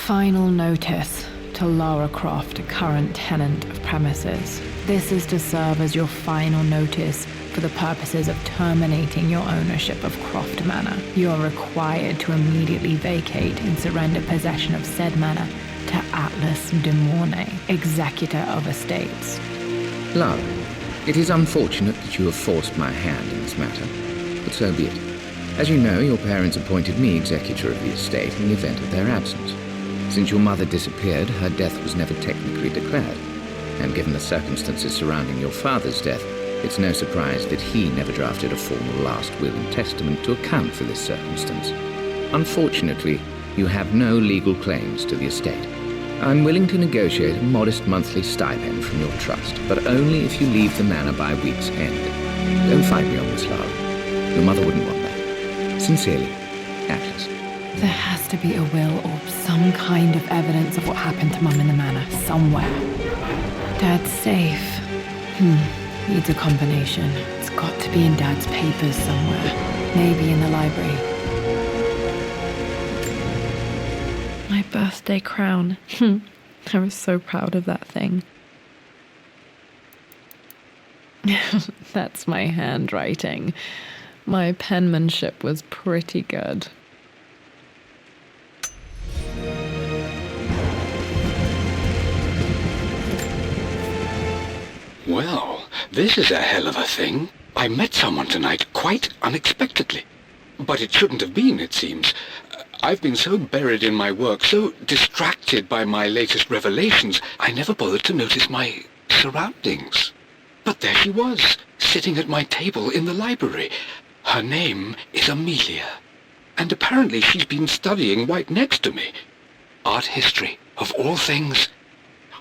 Final notice to Lara Croft, current tenant of premises. This is to serve as your final notice for the purposes of terminating your ownership of Croft Manor. You are required to immediately vacate and surrender possession of said manor to Atlas de Mornay, executor of estates. Lara, it is unfortunate that you have forced my hand in this matter, but so be it. As you know, your parents appointed me executor of the estate in the event of their absence. Since your mother disappeared, her death was never technically declared, and given the circumstances surrounding your father's death, it's no surprise that he never drafted a formal last will and testament to account for this circumstance. Unfortunately, you have no legal claims to the estate. I'm willing to negotiate a modest monthly stipend from your trust, but only if you leave the manor by week's end. Don't fight me on this, Lara. Your mother wouldn't want that. Sincerely, Atlas. There has to be a will or some kind of evidence of what happened to Mum in the manor, somewhere. Dad's safe. Needs a combination. It's got to be in Dad's papers somewhere. Maybe in the library. My birthday crown. I was so proud of that thing. That's my handwriting. My penmanship was pretty good. Well, this is a hell of a thing. I met someone tonight quite unexpectedly. But it shouldn't have been, it seems. I've been so buried in my work, so distracted by my latest revelations, I never bothered to notice my surroundings. But there she was, sitting at my table in the library. Her name is Amelia. And apparently she's been studying right next to me. Art history, of all things.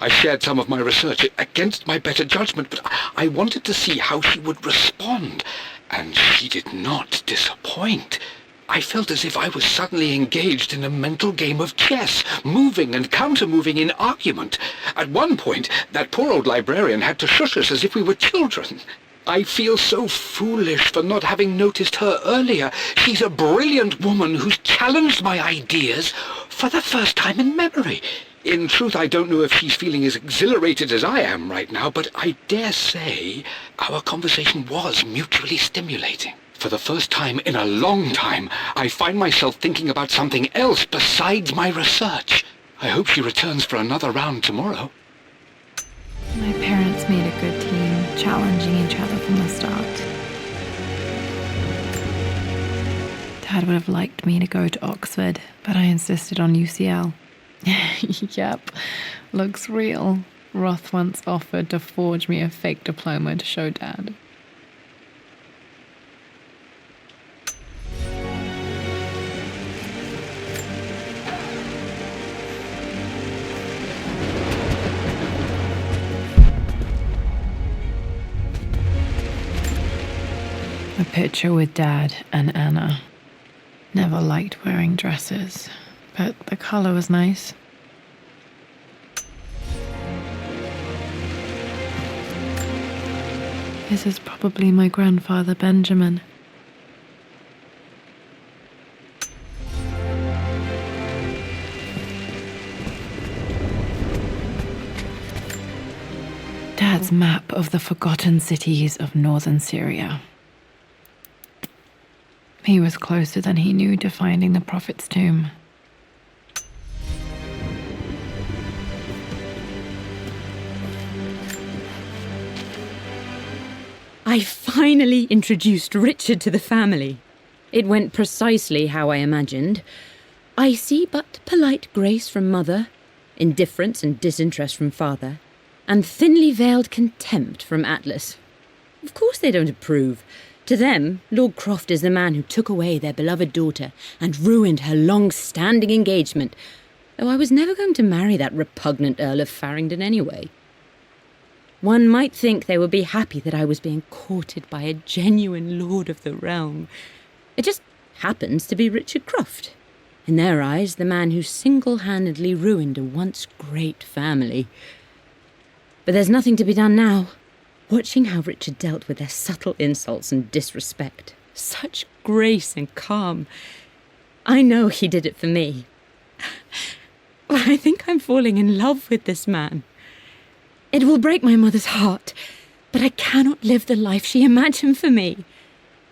I shared some of my research against my better judgment, but I wanted to see how she would respond, and she did not disappoint. I felt as if I was suddenly engaged in a mental game of chess, moving and counter-moving in argument. At one point, that poor old librarian had to shush us as if we were children. I feel so foolish for not having noticed her earlier. She's a brilliant woman who's challenged my ideas for the first time in memory. In truth, I don't know if she's feeling as exhilarated as I am right now, but I dare say our conversation was mutually stimulating. For the first time in a long time, I find myself thinking about something else besides my research. I hope she returns for another round tomorrow. My parents made a good team, challenging each other from the start. Dad would have liked me to go to Oxford, but I insisted on UCL. Yep, looks real. Roth once offered to forge me a fake diploma to show Dad. A picture with Dad and Anna. Never liked wearing dresses, but the color was nice. This is probably my grandfather, Benjamin. Dad's map of the forgotten cities of northern Syria. He was closer than he knew to finding the Prophet's tomb. I finally introduced Richard to the family. It went precisely how I imagined. Icy but polite grace from mother, indifference and disinterest from father, and thinly veiled contempt from Atlas. Of course they don't approve. To them, Lord Croft is the man who took away their beloved daughter and ruined her long-standing engagement, though I was never going to marry that repugnant Earl of Farringdon anyway. One might think they would be happy that I was being courted by a genuine lord of the realm. It just happens to be Richard Croft. In their eyes, the man who single-handedly ruined a once great family. But there's nothing to be done now. Watching how Richard dealt with their subtle insults and disrespect. Such grace and calm. I know he did it for me. I think I'm falling in love with this man. It will break my mother's heart, but I cannot live the life she imagined for me.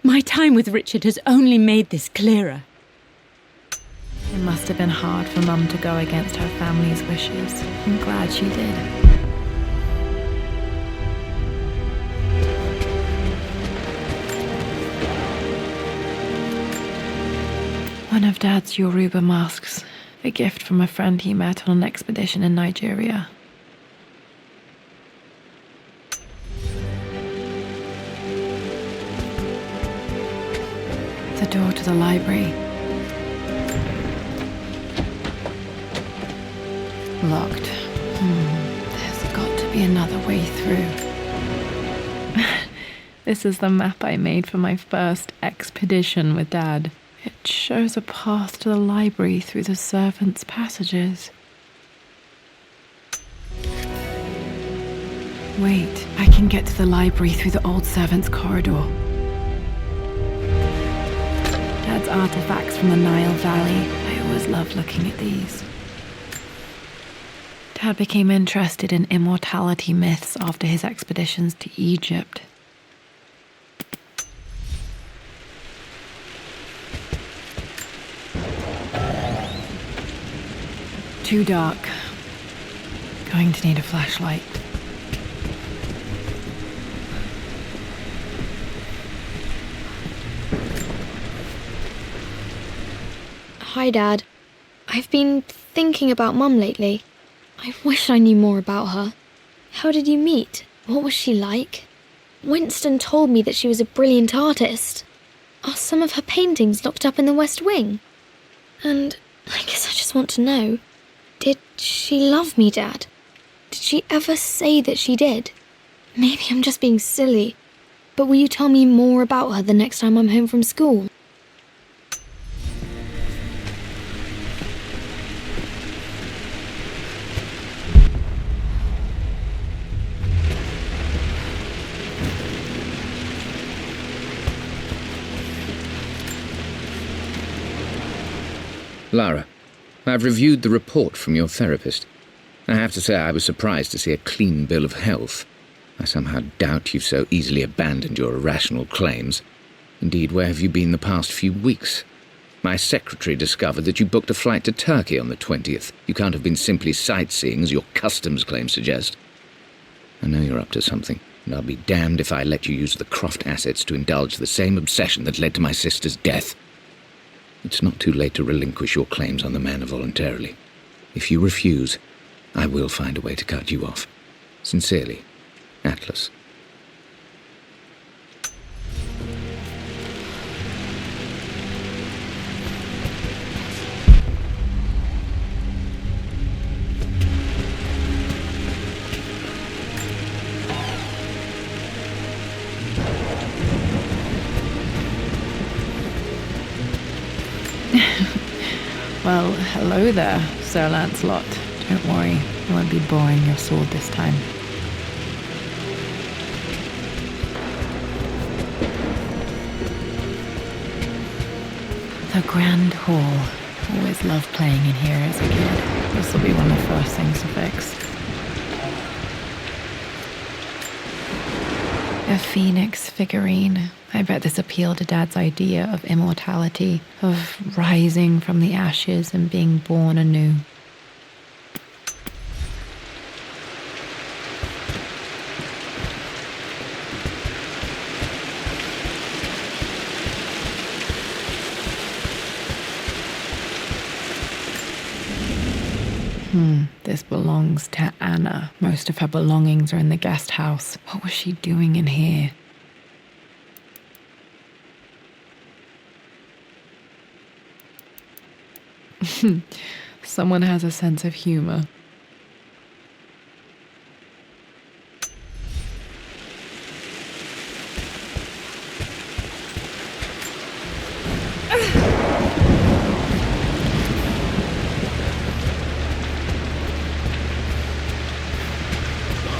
My time with Richard has only made this clearer. It must have been hard for Mum to go against her family's wishes. I'm glad she did. One of Dad's Yoruba masks, a gift from a friend he met on an expedition in Nigeria. The door to the library. Locked. There's got to be another way through. This is the map I made for my first expedition with Dad. It shows a path to the library through the servants' passages. Wait, I can get to the library through the old servants' corridor. Dad's artifacts from the Nile Valley. I always loved looking at these. Dad became interested in immortality myths after his expeditions to Egypt. Too dark. Going to need a flashlight. Hi, Dad. I've been thinking about Mum lately. I wish I knew more about her. How did you meet? What was she like? Winston told me that she was a brilliant artist. Are some of her paintings locked up in the West Wing? And I guess I just want to know, did she love me, Dad? Did she ever say that she did? Maybe I'm just being silly, but will you tell me more about her the next time I'm home from school? Lara, I've reviewed the report from your therapist. I have to say I was surprised to see a clean bill of health. I somehow doubt you've so easily abandoned your irrational claims. Indeed, where have you been the past few weeks? My secretary discovered that you booked a flight to Turkey on the 20th. You can't have been simply sightseeing, as your customs claims suggest. I know you're up to something, and I'll be damned if I let you use the Croft assets to indulge the same obsession that led to my sister's death. It's not too late to relinquish your claims on the manor voluntarily. If you refuse, I will find a way to cut you off. Sincerely, Atlas. Well, hello there, Sir Lancelot. Don't worry, I won't be boring your sword this time. The Grand Hall. Always loved playing in here as a kid. This will be one of the first things to fix. A phoenix figurine. I bet this appealed to Dad's idea of immortality, of rising from the ashes and being born anew. This belongs to Anna. Most of her belongings are in the guest house. What was she doing in here? Someone has a sense of humor.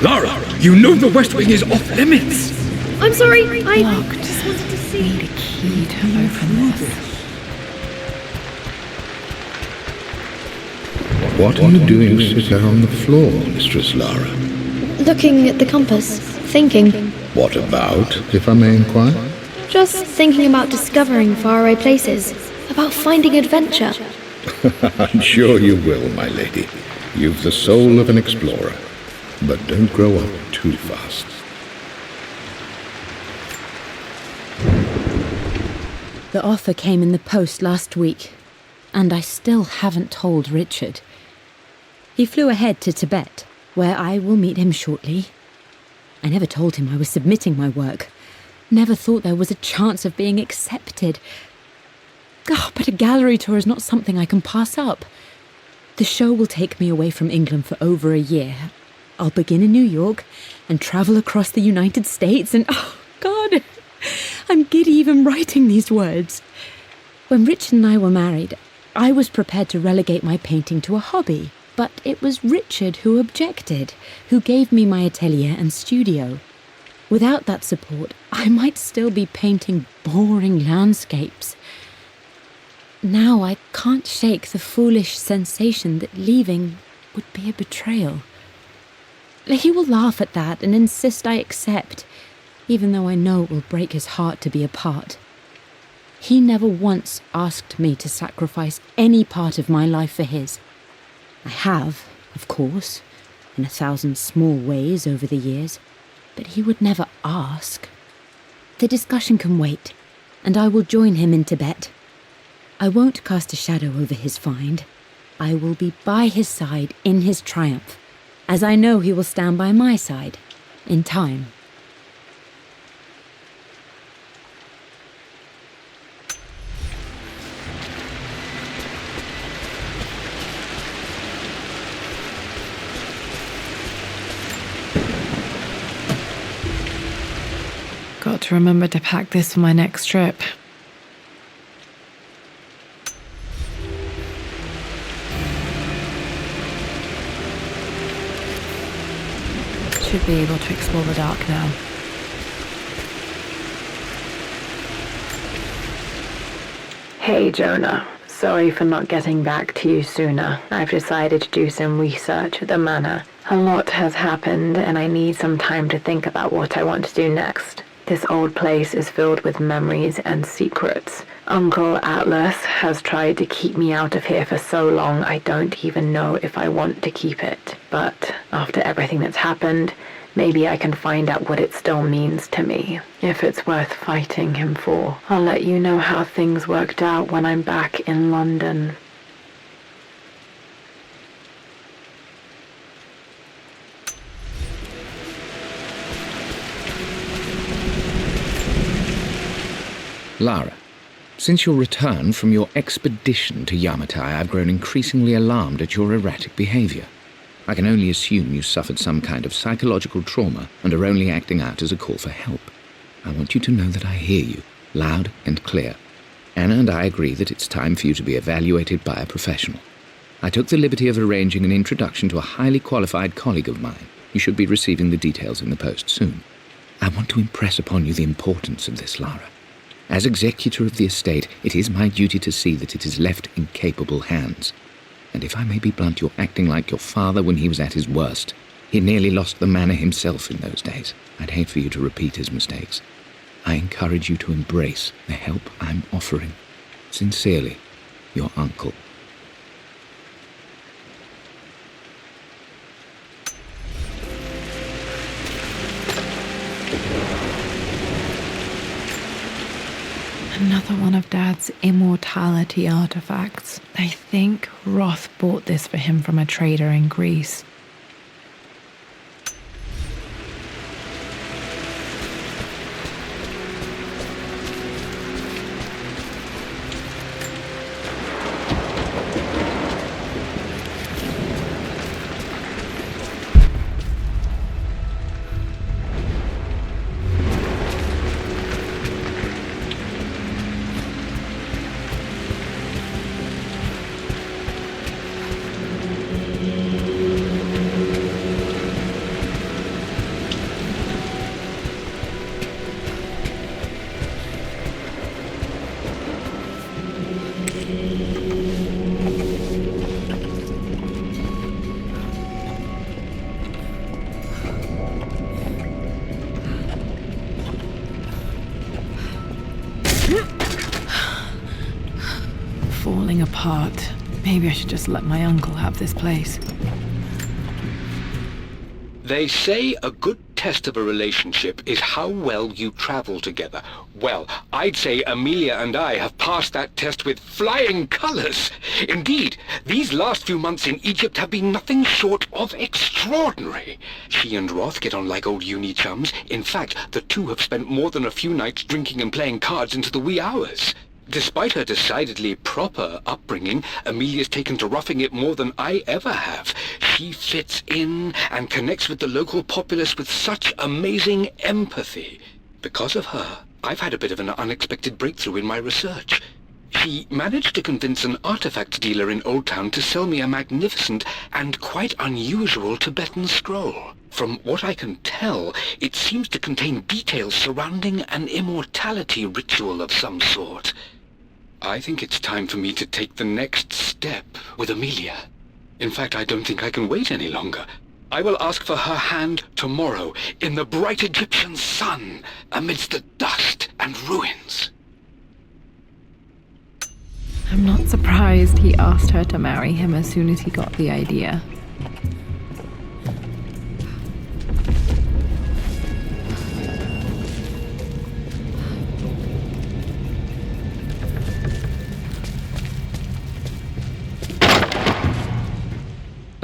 Lara, you know the West Wing is off limits! I'm sorry, I Locked. just wanted to see. Need a key to open this. What are you doing sitting there on the floor, Mistress Lara? Looking at the compass, thinking. What about, if I may inquire? Just thinking about discovering faraway places, about finding adventure. I'm sure you will, my lady. You've the soul of an explorer. But don't grow up too fast. The offer came in the post last week, and I still haven't told Richard. He flew ahead to Tibet, where I will meet him shortly. I never told him I was submitting my work. Never thought there was a chance of being accepted. But a gallery tour is not something I can pass up. The show will take me away from England for over a year. I'll begin in New York and travel across the United States and, oh God, I'm giddy even writing these words. When Richard and I were married, I was prepared to relegate my painting to a hobby, but it was Richard who objected, who gave me my atelier and studio. Without that support, I might still be painting boring landscapes. Now I can't shake the foolish sensation that leaving would be a betrayal. He will laugh at that and insist I accept, even though I know it will break his heart to be apart. He never once asked me to sacrifice any part of my life for his. I have, of course, in 1,000 small ways over the years, but he would never ask. The discussion can wait, and I will join him in Tibet. I won't cast a shadow over his find. I will be by his side in his triumph, as I know he will stand by my side, in time. Got to remember to pack this for my next trip. Should be able to explore the dark now. Hey Jonah, sorry for not getting back to you sooner. I've decided to do some research at the manor. A lot has happened and I need some time to think about what I want to do next. This old place is filled with memories and secrets. Uncle Atlas has tried to keep me out of here for so long I don't even know if I want to keep it. But after everything that's happened, maybe I can find out what it still means to me. If it's worth fighting him for. I'll let you know how things worked out when I'm back in London. Lara, since your return from your expedition to Yamatai, I've grown increasingly alarmed at your erratic behavior. I can only assume you suffered some kind of psychological trauma and are only acting out as a call for help. I want you to know that I hear you, loud and clear. Anna and I agree that it's time for you to be evaluated by a professional. I took the liberty of arranging an introduction to a highly qualified colleague of mine. You should be receiving the details in the post soon. I want to impress upon you the importance of this, Lara. As executor of the estate, it is my duty to see that it is left in capable hands. And if I may be blunt, you're acting like your father when he was at his worst. He nearly lost the manor himself in those days. I'd hate for you to repeat his mistakes. I encourage you to embrace the help I'm offering. Sincerely, your uncle. Another one of Dad's immortality artifacts. I think Roth bought this for him from a trader in Greece. apart. Maybe I should just let my uncle have this place. They say a good test of a relationship is how well you travel together. Well, I'd say Amelia and I have passed that test with flying colors. Indeed, these last few months in Egypt have been nothing short of extraordinary. She and Roth get on like old uni chums. In fact, the two have spent more than a few nights drinking and playing cards into the wee hours. Despite her decidedly proper upbringing, Amelia's taken to roughing it more than I ever have. She fits in and connects with the local populace with such amazing empathy. Because of her, I've had a bit of an unexpected breakthrough in my research. She managed to convince an artifact dealer in Old Town to sell me a magnificent and quite unusual Tibetan scroll. From what I can tell, it seems to contain details surrounding an immortality ritual of some sort. I think it's time for me to take the next step with Amelia. In fact, I don't think I can wait any longer. I will ask for her hand tomorrow in the bright Egyptian sun amidst the dust and ruins. I'm not surprised he asked her to marry him as soon as he got the idea.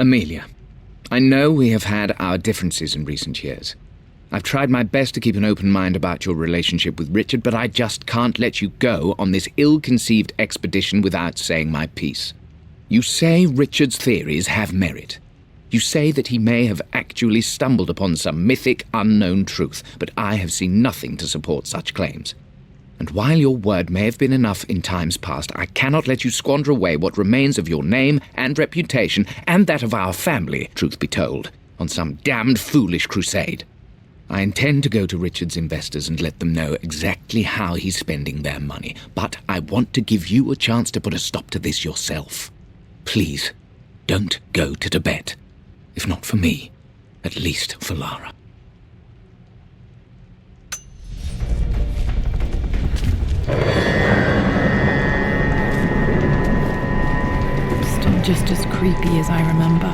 Amelia, I know we have had our differences in recent years. I've tried my best to keep an open mind about your relationship with Richard, but I just can't let you go on this ill-conceived expedition without saying my piece. You say Richard's theories have merit. You say that he may have actually stumbled upon some mythic, unknown truth, but I have seen nothing to support such claims. And while your word may have been enough in times past, I cannot let you squander away what remains of your name and reputation, and that of our family, truth be told, on some damned foolish crusade. I intend to go to Richard's investors and let them know exactly how he's spending their money, but I want to give you a chance to put a stop to this yourself. Please, don't go to Tibet. If not for me, at least for Lara. Still just as creepy as I remember.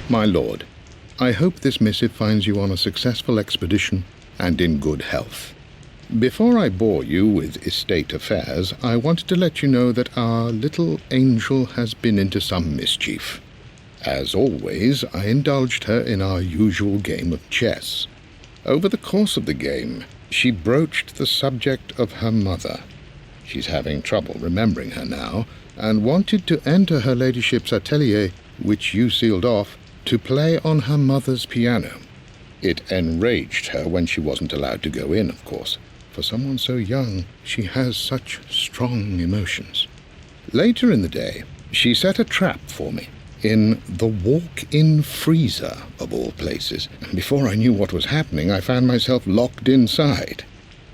My lord, I hope this missive finds you on a successful expedition and in good health. Before I bore you with estate affairs, I wanted to let you know that our little angel has been into some mischief. As always, I indulged her in our usual game of chess. Over the course of the game, she broached the subject of her mother. She's having trouble remembering her now, and wanted to enter her ladyship's atelier, which you sealed off, to play on her mother's piano. It enraged her when she wasn't allowed to go in, of course. For someone so young, she has such strong emotions. Later in the day, she set a trap for me in the walk-in freezer, of all places, and before I knew what was happening, I found myself locked inside.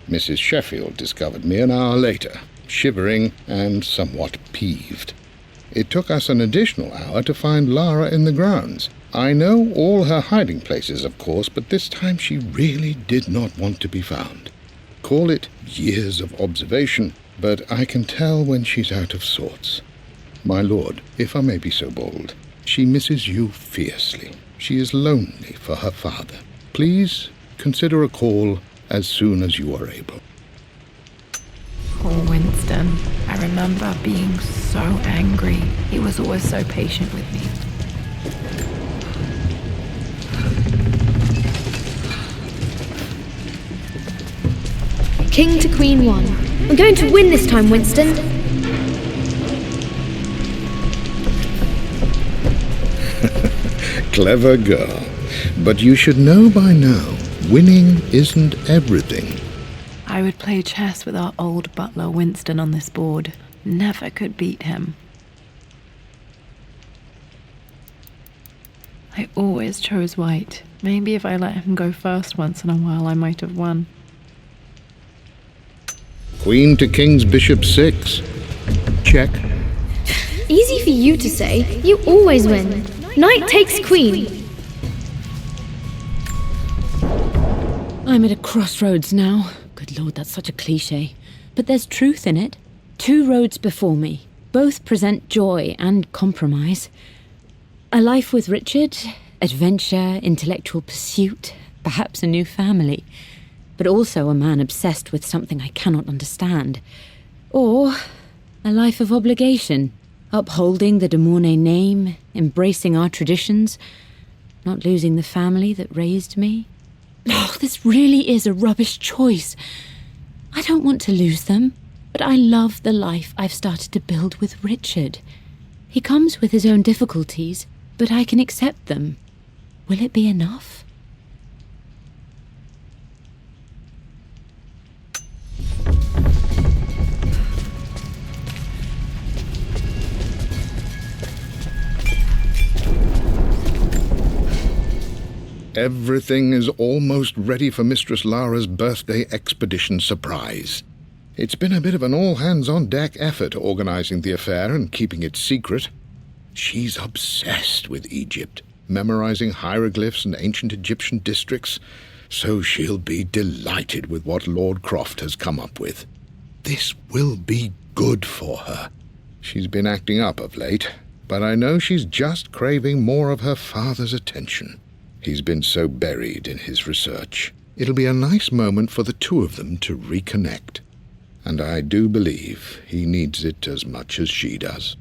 Mrs. Sheffield discovered me an hour later, shivering and somewhat peeved. It took us an additional hour to find Lara in the grounds. I know all her hiding places, of course, but this time she really did not want to be found. Call it years of observation, but I can tell when she's out of sorts. My lord, if I may be so bold, she misses you fiercely. She is lonely for her father. Please consider a call as soon as you are able. Poor Winston. I remember being so angry. He was always so patient with me. King to Queen 1. I'm going to win this time, Winston. Clever girl. But you should know by now, winning isn't everything. I would play chess with our old butler Winston on this board. Never could beat him. I always chose white. Maybe if I let him go first once in a while, I might have won. Queen to King's Bishop 6. check? Easy for you to say. You always win. Knight takes queen. I'm at a crossroads now. Good lord, that's such a cliche. But there's truth in it. 2 roads before me. Both present joy and compromise. A life with Richard, adventure, intellectual pursuit, perhaps a new family. But also a man obsessed with something I cannot understand. Or a life of obligation, upholding the de Mornay name, embracing our traditions, not losing the family that raised me. Oh, this really is a rubbish choice. I don't want to lose them, but I love the life I've started to build with Richard. He comes with his own difficulties, but I can accept them. Will it be enough? Everything is almost ready for Mistress Lara's birthday expedition surprise. It's been a bit of an all-hands-on-deck effort organizing the affair and keeping it secret. She's obsessed with Egypt, memorizing hieroglyphs and ancient Egyptian districts, so she'll be delighted with what Lord Croft has come up with. This will be good for her. She's been acting up of late, but I know she's just craving more of her father's attention. He's been so buried in his research. It'll be a nice moment for the 2 of them to reconnect. And I do believe he needs it as much as she does.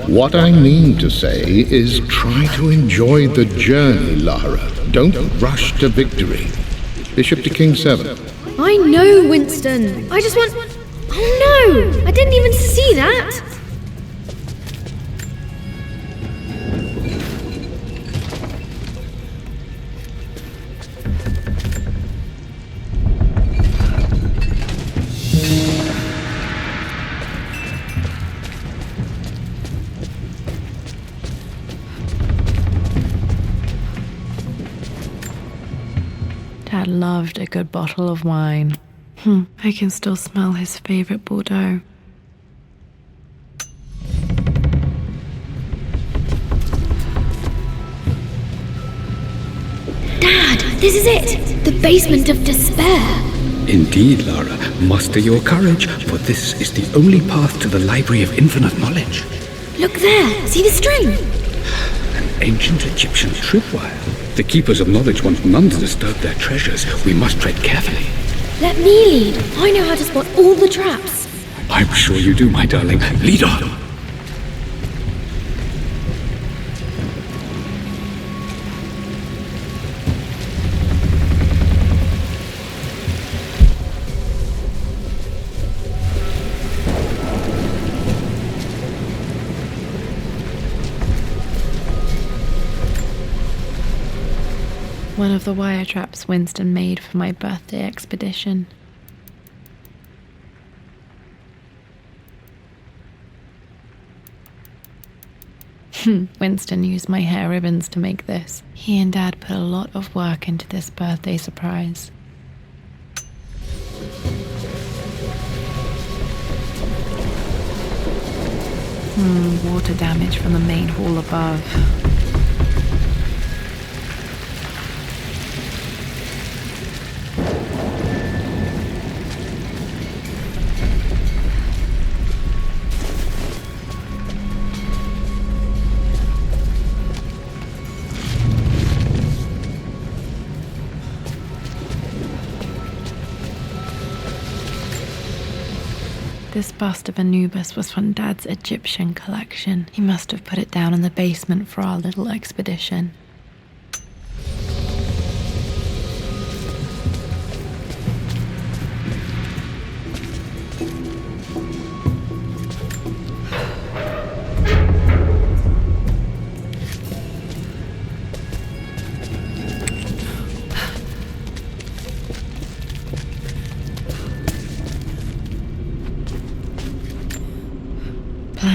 What I mean to say is try to enjoy the journey, Lara. Don't rush to victory. Bishop to King 7. I know, Winston. I just want... Oh no! I didn't even see that! Dad loved a good bottle of wine. I can still smell his favorite Bordeaux. Dad, this is it! The basement of despair! Indeed, Lara. Muster your courage, for this is the only path to the Library of Infinite Knowledge. Look there! See the string? An ancient Egyptian tripwire. The Keepers of Knowledge want none to disturb their treasures. We must tread carefully. Let me lead. I know how to spot all the traps. I'm sure you do, my darling. Lead on. One of the wire traps Winston made for my birthday expedition. Winston used my hair ribbons to make this. He and Dad put a lot of work into this birthday surprise. Water damage from the main hall above. This bust of Anubis was from Dad's Egyptian collection. He must have put it down in the basement for our little expedition.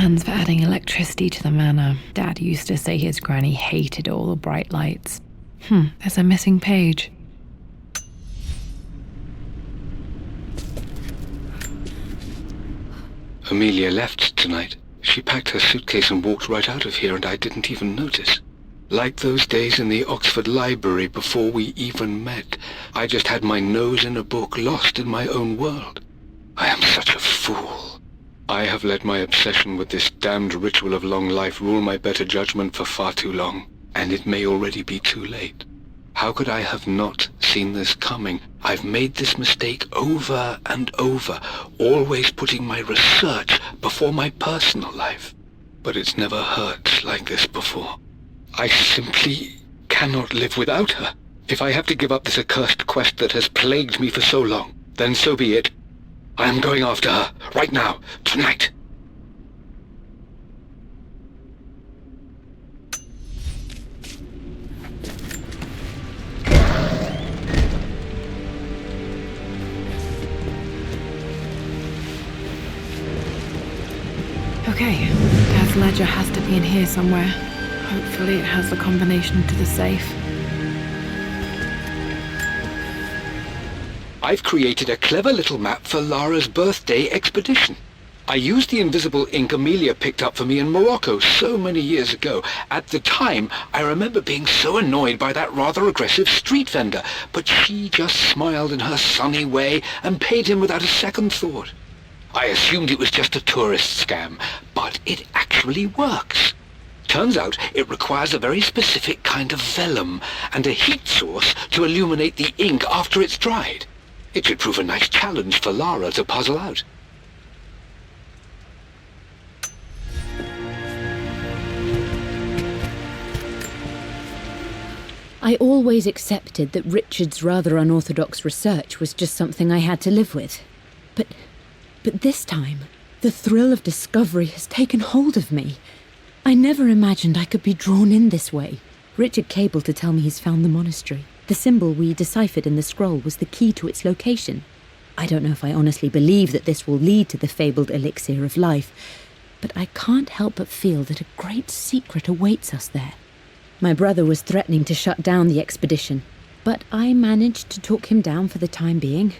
plans for adding electricity to the manor. Dad used to say his granny hated all the bright lights. There's a missing page. Amelia left tonight. She packed her suitcase and walked right out of here, and I didn't even notice. Like those days in the Oxford Library before we even met, I just had my nose in a book, lost in my own world. I am such a fool. I have let my obsession with this damned ritual of long life rule my better judgment for far too long, and it may already be too late. How could I have not seen this coming? I've made this mistake over and over, always putting my research before my personal life. But it's never hurt like this before. I simply cannot live without her. If I have to give up this accursed quest that has plagued me for so long, then so be it. I am going after her, right now, tonight. Okay, Dad's ledger has to be in here somewhere. Hopefully it has the combination to the safe. I've created a clever little map for Lara's birthday expedition. I used the invisible ink Amelia picked up for me in Morocco so many years ago. At the time, I remember being so annoyed by that rather aggressive street vendor, but she just smiled in her sunny way and paid him without a second thought. I assumed it was just a tourist scam, but it actually works. Turns out it requires a very specific kind of vellum and a heat source to illuminate the ink after it's dried. It should prove a nice challenge for Lara to puzzle out. I always accepted that Richard's rather unorthodox research was just something I had to live with. But this time, the thrill of discovery has taken hold of me. I never imagined I could be drawn in this way. Richard cabled to tell me he's found the monastery. The symbol we deciphered in the scroll was the key to its location. I don't know if I honestly believe that this will lead to the fabled elixir of life, but I can't help but feel that a great secret awaits us there. My brother was threatening to shut down the expedition, but I managed to talk him down for the time being.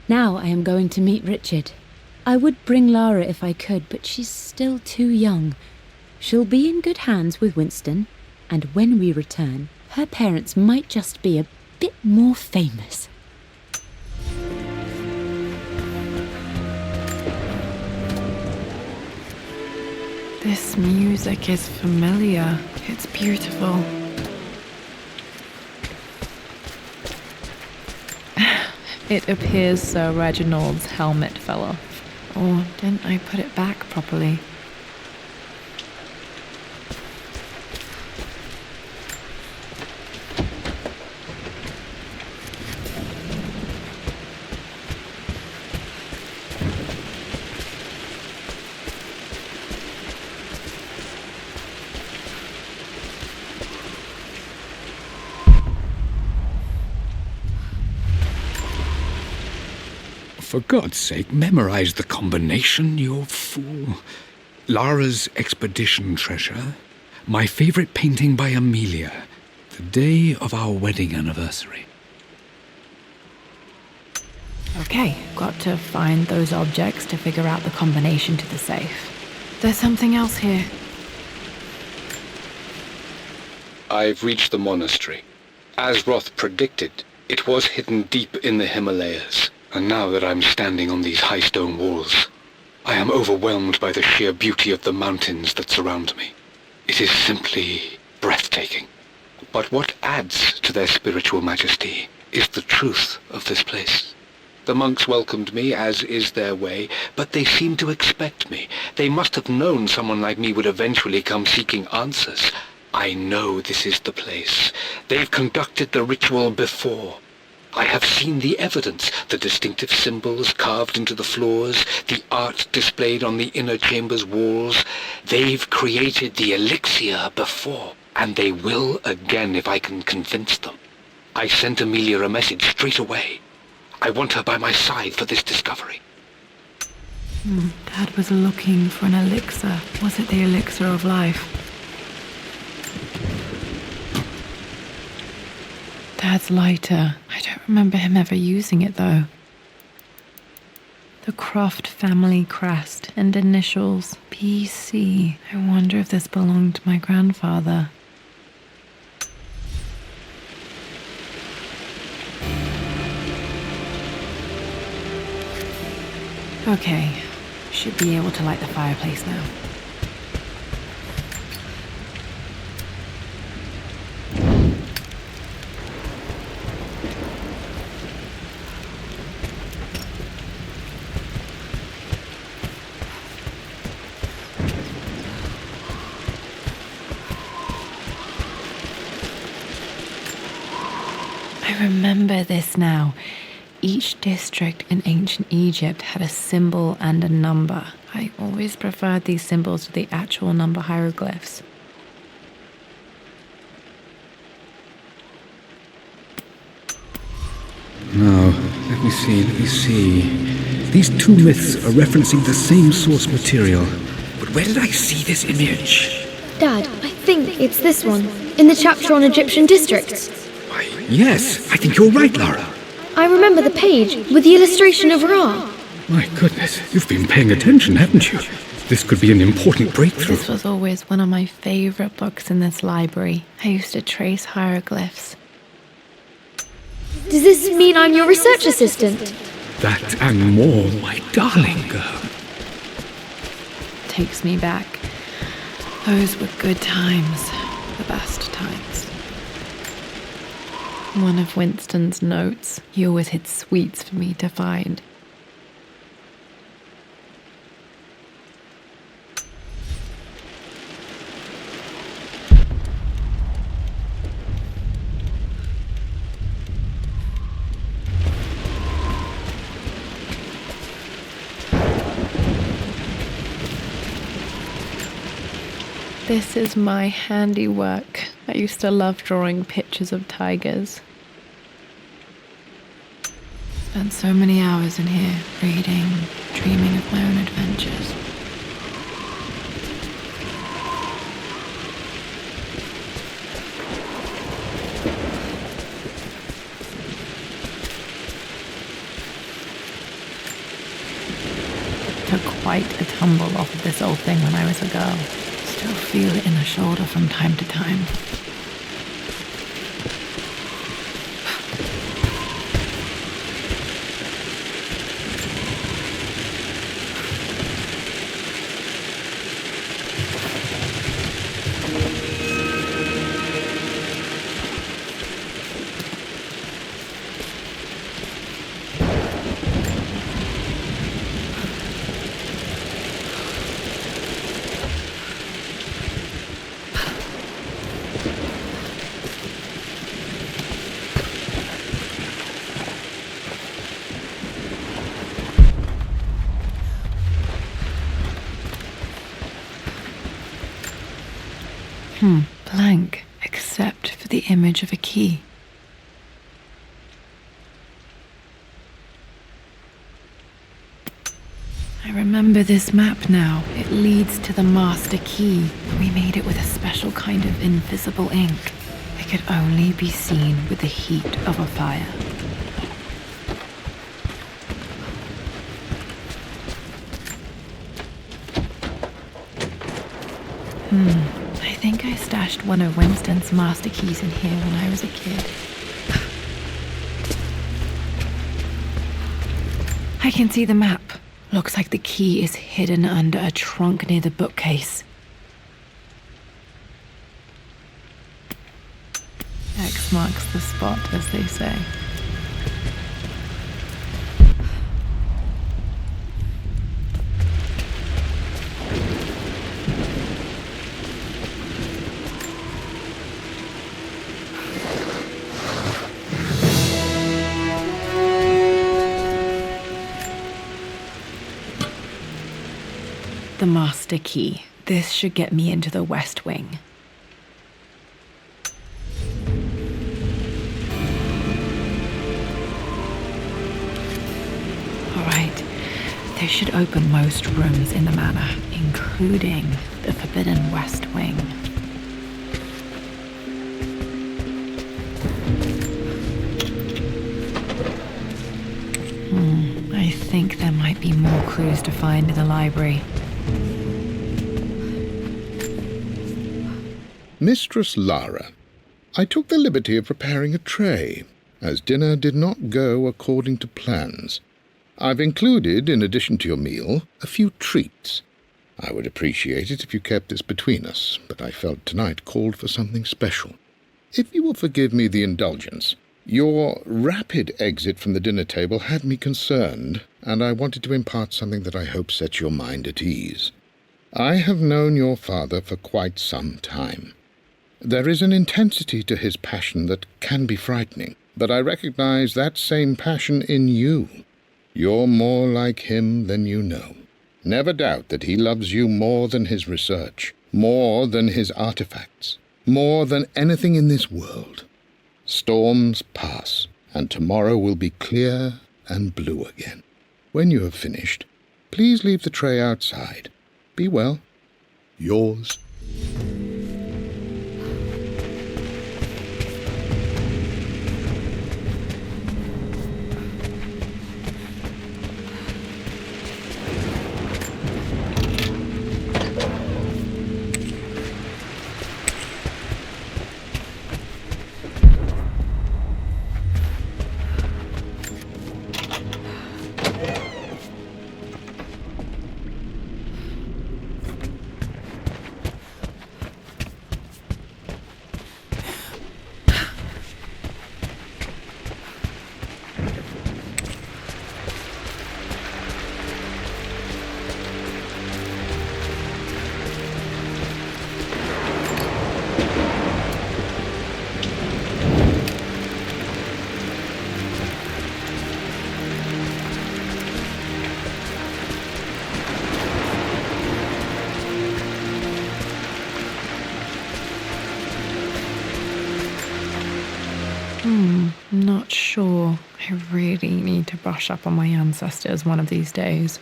Now I am going to meet Richard. I would bring Lara if I could, but she's still too young. She'll be in good hands with Winston, and when we return, her parents might just be a bit more famous. This music is familiar. It's beautiful. It appears Sir Reginald's helmet fell off. Or didn't I put it back properly? For God's sake, memorize the combination, you fool. Lara's expedition treasure, my favorite painting by Amelia, the day of our wedding anniversary. Okay, got to find those objects to figure out the combination to the safe. There's something else here. I've reached the monastery. As Roth predicted, it was hidden deep in the Himalayas. And now that I'm standing on these high stone walls, I am overwhelmed by the sheer beauty of the mountains that surround me. It is simply breathtaking. But what adds to their spiritual majesty is the truth of this place. The monks welcomed me, as is their way, but they seemed to expect me. They must have known someone like me would eventually come seeking answers. I know this is the place. They've conducted the ritual before. I have seen the evidence, the distinctive symbols carved into the floors, the art displayed on the inner chamber's walls. They've created the elixir before, and they will again if I can convince them. I sent Amelia a message straight away. I want her by my side for this discovery. Dad was looking for an elixir. Was it the elixir of life? Dad's lighter. I don't remember him ever using it, though. The Croft family crest and initials PC. I wonder if this belonged to my grandfather. Okay, should be able to light the fireplace now. I remember this now. Each district in ancient Egypt had a symbol and a number. I always preferred these symbols to the actual number hieroglyphs. Now, let me see. These two myths are referencing the same source material. But where did I see this image? Dad, I think it's this one, in the chapter on Egyptian districts. Why, yes, I think you're right, Lara. I remember the page with the illustration of Ra. My goodness, you've been paying attention, haven't you? This could be an important breakthrough. This was always one of my favorite books in this library. I used to trace hieroglyphs. Does this mean I'm your research assistant? That and more, my darling girl. Takes me back. Those were good times. The best times. One of Winston's notes. He always hid sweets for me to find. This is my handiwork. I used to love drawing pictures of tigers. Spent so many hours in here, reading, dreaming of my own adventures. Took quite a tumble off of this old thing when I was a girl. Still feel it in the shoulder from time to time. Blank, except for the image of a key. I remember this map now. It leads to the master key. We made it with a special kind of invisible ink. It could only be seen with the heat of a fire. I think I stashed one of Winston's master keys in here when I was a kid. I can see the map. Looks like the key is hidden under a trunk near the bookcase. X marks the spot, as they say. The master key. This should get me into the West Wing. All right, This should open most rooms in the manor, including the Forbidden West Wing. I think there might be more clues to find in the library. Mistress Lara, I took the liberty of preparing a tray, as dinner did not go according to plans. I've included, in addition to your meal, a few treats. I would appreciate it if you kept this between us, but I felt tonight called for something special. If you will forgive me the indulgence, your rapid exit from the dinner table had me concerned, and I wanted to impart something that I hope sets your mind at ease. I have known your father for quite some time. There is an intensity to his passion that can be frightening, but I recognize that same passion in you. You're more like him than you know. Never doubt that he loves you more than his research, more than his artifacts, more than anything in this world. Storms pass, and tomorrow will be clear and blue again. When you have finished, please leave the tray outside. Be well. Yours. Not sure. I really need to brush up on my ancestors one of these days.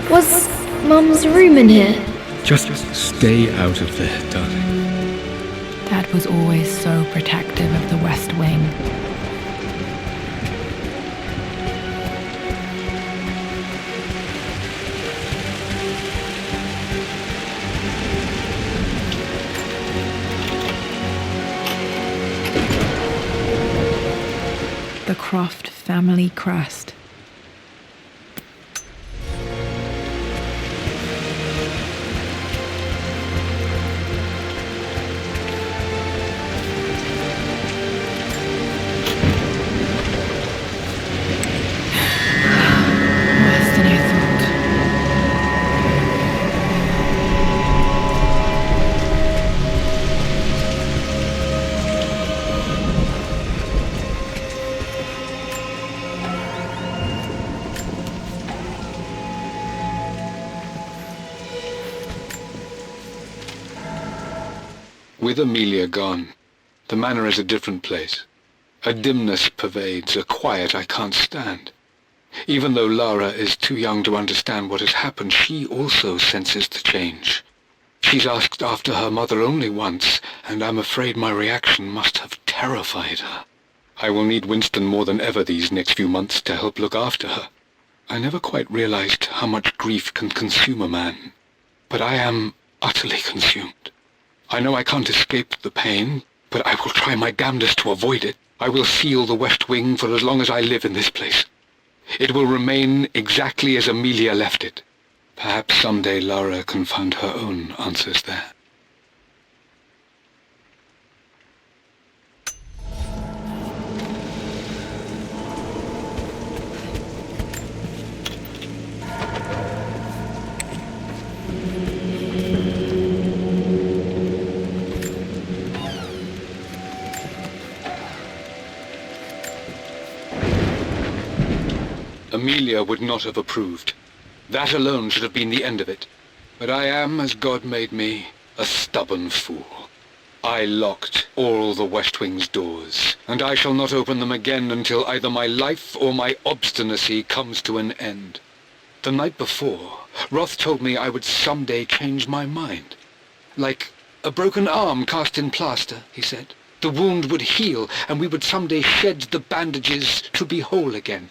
Was Mum's room in here? Just stay out of there, darling. Dad was always so protective of the West Wing. The Croft family crest. Worse than I thought. With Amelia gone, the manor is a different place. A dimness pervades, a quiet I can't stand. Even though Lara is too young to understand what has happened, she also senses the change. She's asked after her mother only once, and I'm afraid my reaction must have terrified her. I will need Winston more than ever these next few months to help look after her. I never quite realized how much grief can consume a man, but I am utterly consumed. I know I can't escape the pain, but I will try my damnedest to avoid it. I will seal the West Wing for as long as I live in this place. It will remain exactly as Amelia left it. Perhaps someday Lara can find her own answers there. Amelia would not have approved. That alone should have been the end of it. But I am, as God made me, a stubborn fool. I locked all the West Wing's doors, and I shall not open them again until either my life or my obstinacy comes to an end. The night before, Roth told me I would someday change my mind. Like a broken arm cast in plaster, he said. The wound would heal, and we would someday shed the bandages to be whole again.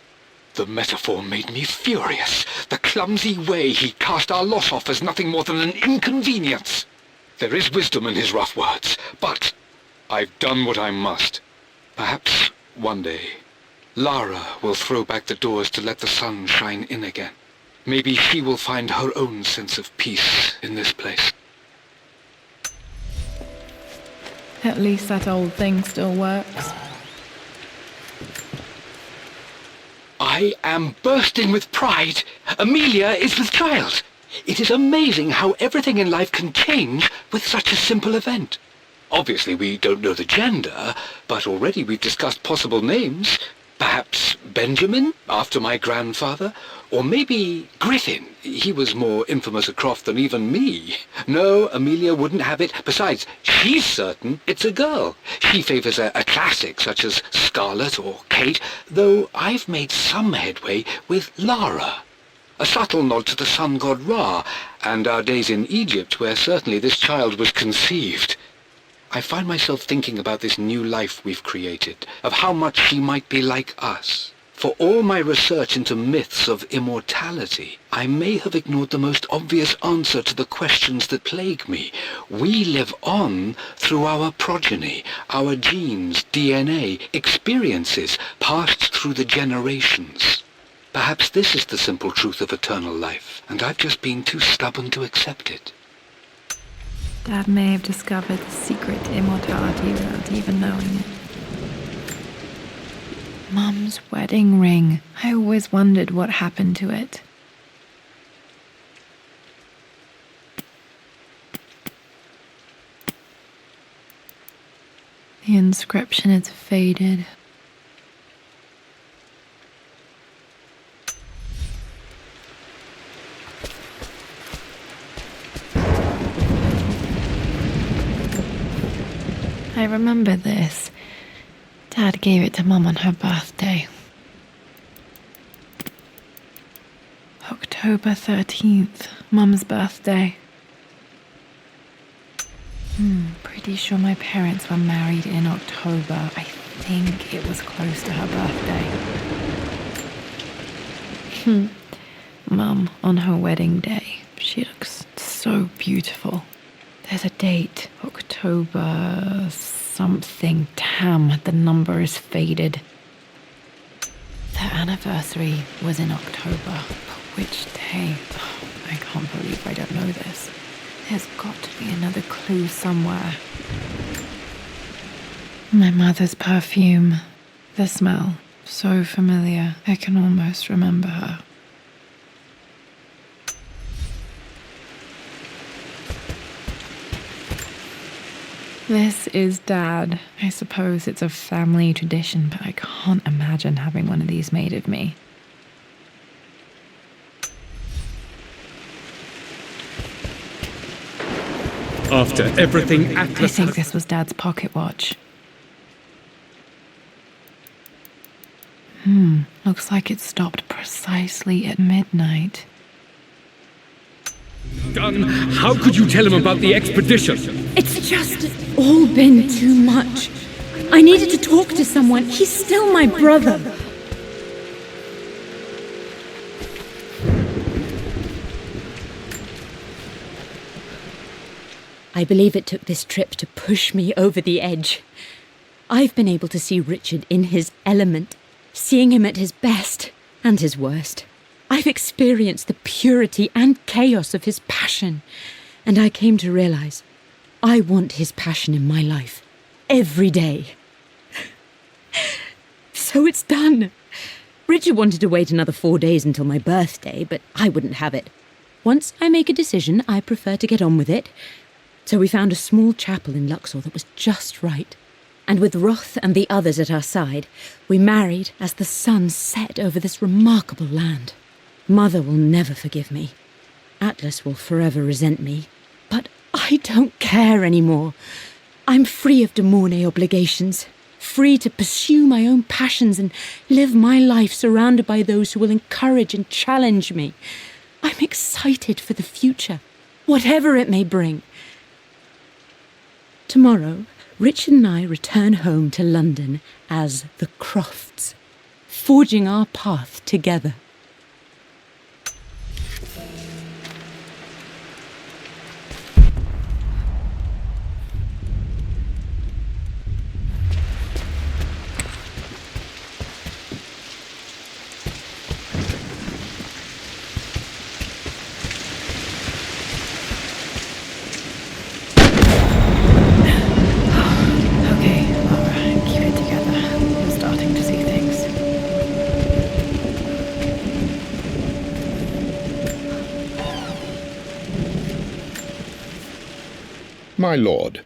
The metaphor made me furious. The clumsy way he cast our loss off as nothing more than an inconvenience. There is wisdom in his rough words, but I've done what I must. Perhaps one day, Lara will throw back the doors to let the sun shine in again. Maybe she will find her own sense of peace in this place. At least that old thing still works. I am bursting with pride. Amelia is with child. It is amazing how everything in life can change with such a simple event. Obviously, we don't know the gender, but already we've discussed possible names. Perhaps Benjamin, after my grandfather, or maybe Griffin. He was more infamous a Croft than even me. No, Amelia wouldn't have it. Besides, she's certain it's a girl. She favours a classic such as Scarlet or Kate, though I've made some headway with Lara. A subtle nod to the sun god Ra, and our days in Egypt, where certainly this child was conceived. I find myself thinking about this new life we've created, of how much she might be like us. For all my research into myths of immortality, I may have ignored the most obvious answer to the questions that plague me. We live on through our progeny, our genes, DNA, experiences passed through the generations. Perhaps this is the simple truth of eternal life, and I've just been too stubborn to accept it. Dad may have discovered the secret to immortality without even knowing it. Mum's wedding ring. I always wondered what happened to it. The inscription is faded. I remember this. Dad gave it to Mum on her birthday. October 13th, Mum's birthday. Pretty sure my parents were married in October. I think it was close to her birthday. Mum, on her wedding day, she looks so beautiful. There's a date, October something. Damn, the number is faded. Their anniversary was in October. But which day? Oh, I can't believe I don't know this. There's got to be another clue somewhere. My mother's perfume. The smell. So familiar. I can almost remember her. This is Dad. I suppose it's a family tradition, but I can't imagine having one of these made of me. After everything I Atlas think this was Dad's pocket watch. Looks like it stopped precisely at midnight. done, how could you tell him about the expedition? It's just all been too much. I needed to talk to someone. He's still my brother. I believe it took this trip to push me over the edge. I've been able to see Richard in his element, seeing him at his best and his worst. I've experienced the purity and chaos of his passion, and I came to realize I want his passion in my life every day. So it's done. Richard wanted to wait another 4 days until my birthday, but I wouldn't have it. Once I make a decision, I prefer to get on with it. So we found a small chapel in Luxor that was just right. and with Roth and the others at our side, we married as the sun set over this remarkable land. Mother will never forgive me. Atlas will forever resent me. But I don't care anymore. I'm free of de Mornay obligations, free to pursue my own passions and live my life surrounded by those who will encourage and challenge me. I'm excited for the future, whatever it may bring. Tomorrow, Richard and I return home to London as the Crofts, forging our path together. Okay, Laura, keep it together. You're starting to see things. My lord,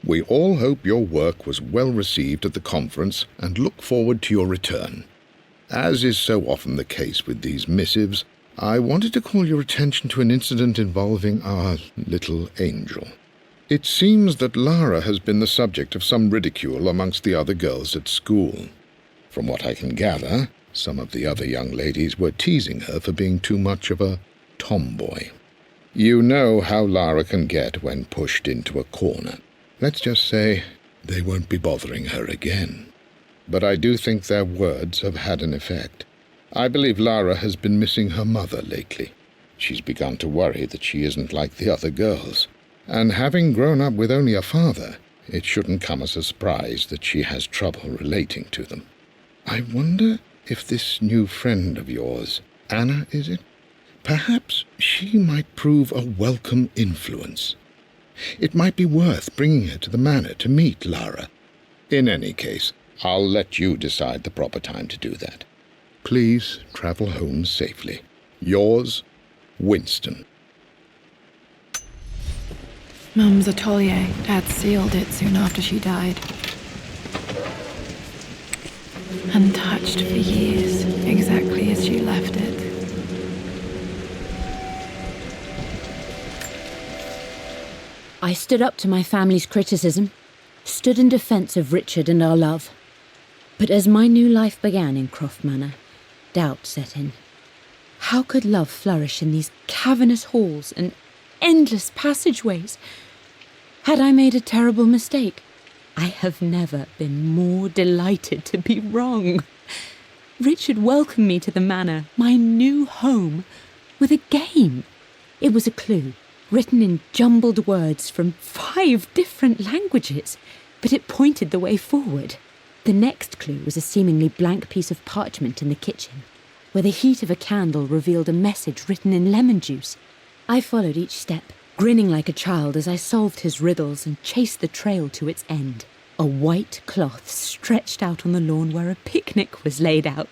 we all hope your work was well received at the conference and look forward to your return. As is so often the case with these missives, I wanted to call your attention to an incident involving our little angel. It seems that Lara has been the subject of some ridicule amongst the other girls at school. From what I can gather, some of the other young ladies were teasing her for being too much of a tomboy. You know how Lara can get when pushed into a corner. Let's just say they won't be bothering her again. But I do think their words have had an effect. I believe Lara has been missing her mother lately. She's begun to worry that she isn't like the other girls. And having grown up with only a father, it shouldn't come as a surprise that she has trouble relating to them. I wonder if this new friend of yours, Anna, is it? Perhaps she might prove a welcome influence. It might be worth bringing her to the manor to meet Lara. In any case, I'll let you decide the proper time to do that. Please travel home safely. Yours, Winston. Mum's atelier. Dad sealed it soon after she died. Untouched for years, exactly as she left it. I stood up to my family's criticism, stood in defence of Richard and our love. But as my new life began in Croft Manor, doubt set in. How could love flourish in these cavernous halls and endless passageways? Had I made a terrible mistake? I have never been more delighted to be wrong. Richard welcomed me to the manor, my new home, with a game. It was a clue, written in jumbled words from 5 different languages, but it pointed the way forward. The next clue was a seemingly blank piece of parchment in the kitchen, where the heat of a candle revealed a message written in lemon juice. I followed each step, grinning like a child as I solved his riddles and chased the trail to its end. A white cloth stretched out on the lawn where a picnic was laid out.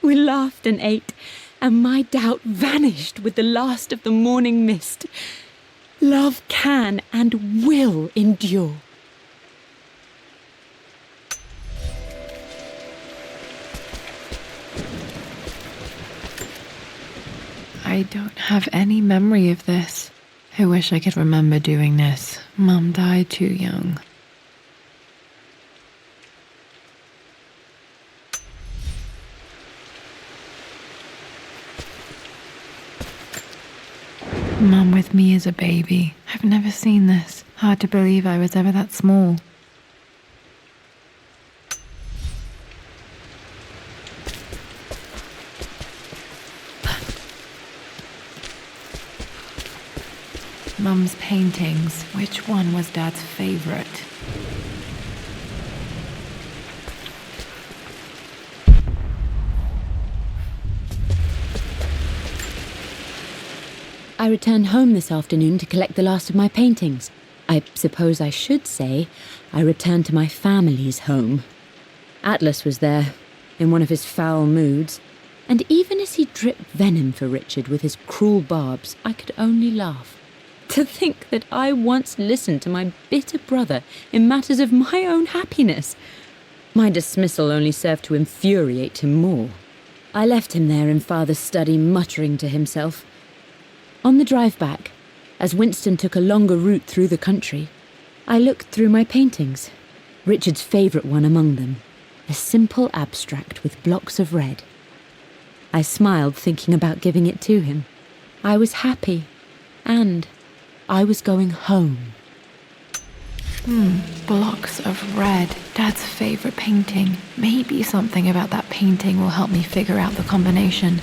We laughed and ate, and my doubt vanished with the last of the morning mist. Love can and will endure. I don't have any memory of this. I wish I could remember doing this. Mum died too young. Mum with me as a baby. I've never seen this. Hard to believe I was ever that small. Mum's paintings. Which one was Dad's favourite? I returned home this afternoon to collect the last of my paintings. I suppose I should say I returned to my family's home. Atlas was there, in one of his foul moods, and even as he dripped venom for Richard with his cruel barbs, I could only laugh. To think that I once listened to my bitter brother in matters of my own happiness. My dismissal only served to infuriate him more. I left him there in Father's study, muttering to himself. On the drive back, as Winston took a longer route through the country, I looked through my paintings, Richard's favourite one among them, a simple abstract with blocks of red. I smiled, thinking about giving it to him. I was happy, and I was going home. Blocks of red. Dad's favorite painting. Maybe something about that painting will help me figure out the combination.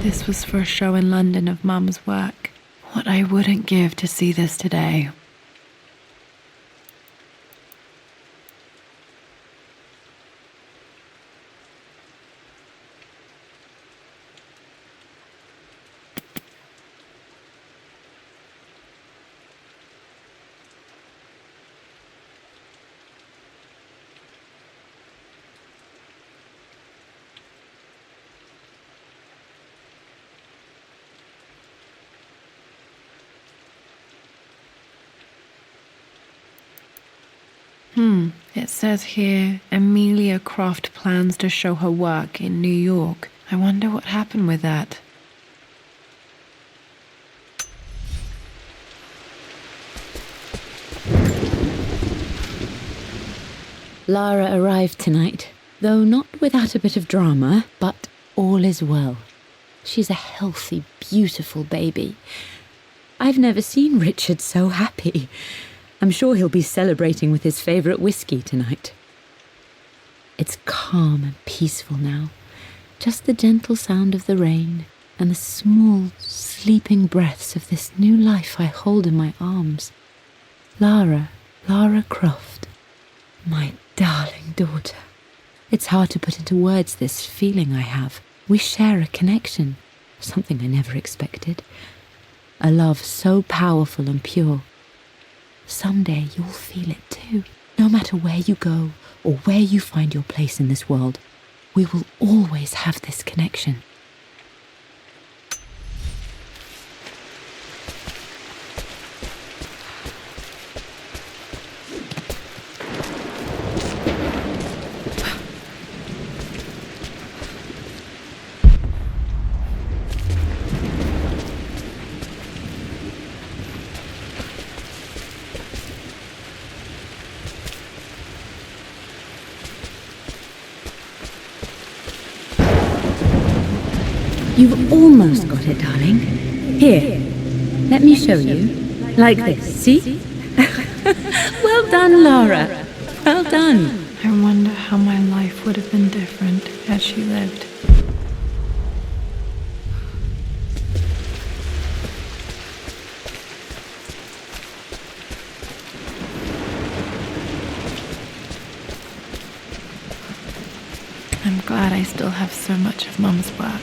This was for a show in London of Mum's work. What I wouldn't give to see this today. It says here, Amelia Croft plans to show her work in New York. I wonder what happened with that. Lara arrived tonight, though not without a bit of drama, but all is well. She's a healthy, beautiful baby. I've never seen Richard so happy. I'm sure he'll be celebrating with his favourite whiskey tonight. It's calm and peaceful now. Just the gentle sound of the rain and the small, sleeping breaths of this new life I hold in my arms. Lara Croft, my darling daughter. It's hard to put into words this feeling I have. We share a connection, something I never expected. A love so powerful and pure. Someday you'll feel it too. No matter where you go or where you find your place in this world, we will always have this connection. You've almost got it, darling. Here, let me show you. Like this, see? Well done, Lara. Well done. I wonder how my life would have been different had she lived. I'm glad I still have so much of Mum's work.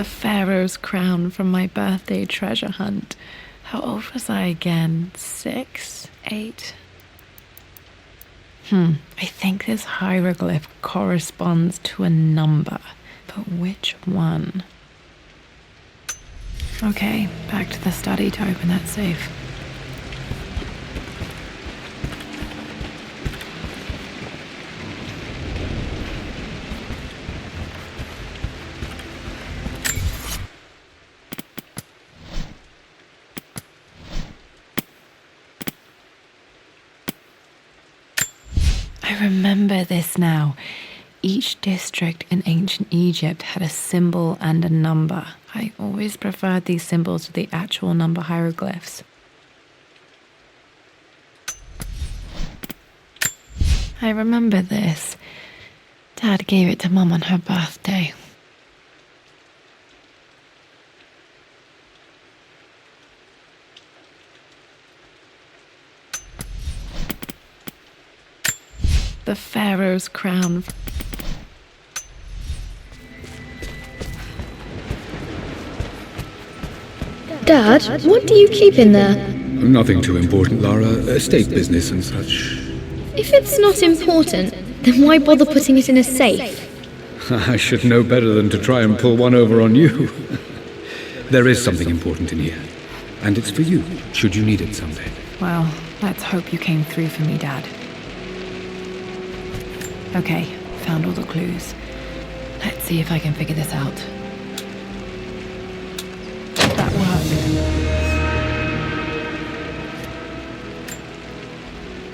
The Pharaoh's crown from my birthday treasure hunt. How old was I again? 6? 8? I think this hieroglyph corresponds to a number, but which one? Okay, back to the study to open that safe. I remember this now. Each district in ancient Egypt had a symbol and a number. I always preferred these symbols to the actual number hieroglyphs. I remember this. Dad gave it to Mum on her birthday. The Pharaoh's crown. Dad, what do you keep in there? Nothing too important, Lara. Estate business and such. If it's not important, then why bother putting it in a safe? I should know better than to try and pull one over on you. There is something important in here. And it's for you, should you need it someday. Well, let's hope you came through for me, Dad. Okay, found all the clues. Let's see if I can figure this out. That worked.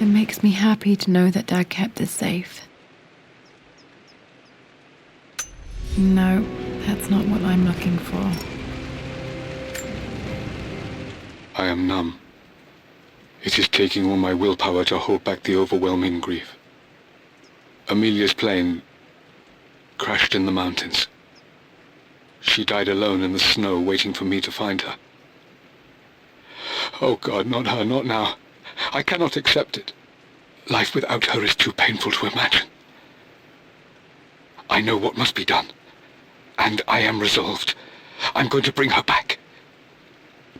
It makes me happy to know that Dad kept this safe. No, that's not what I'm looking for. I am numb. It is taking all my willpower to hold back the overwhelming grief. Amelia's plane crashed in the mountains. She died alone in the snow, waiting for me to find her. Oh God, not her, not now. I cannot accept it. Life without her is too painful to imagine. I know what must be done, and I am resolved. I'm going to bring her back.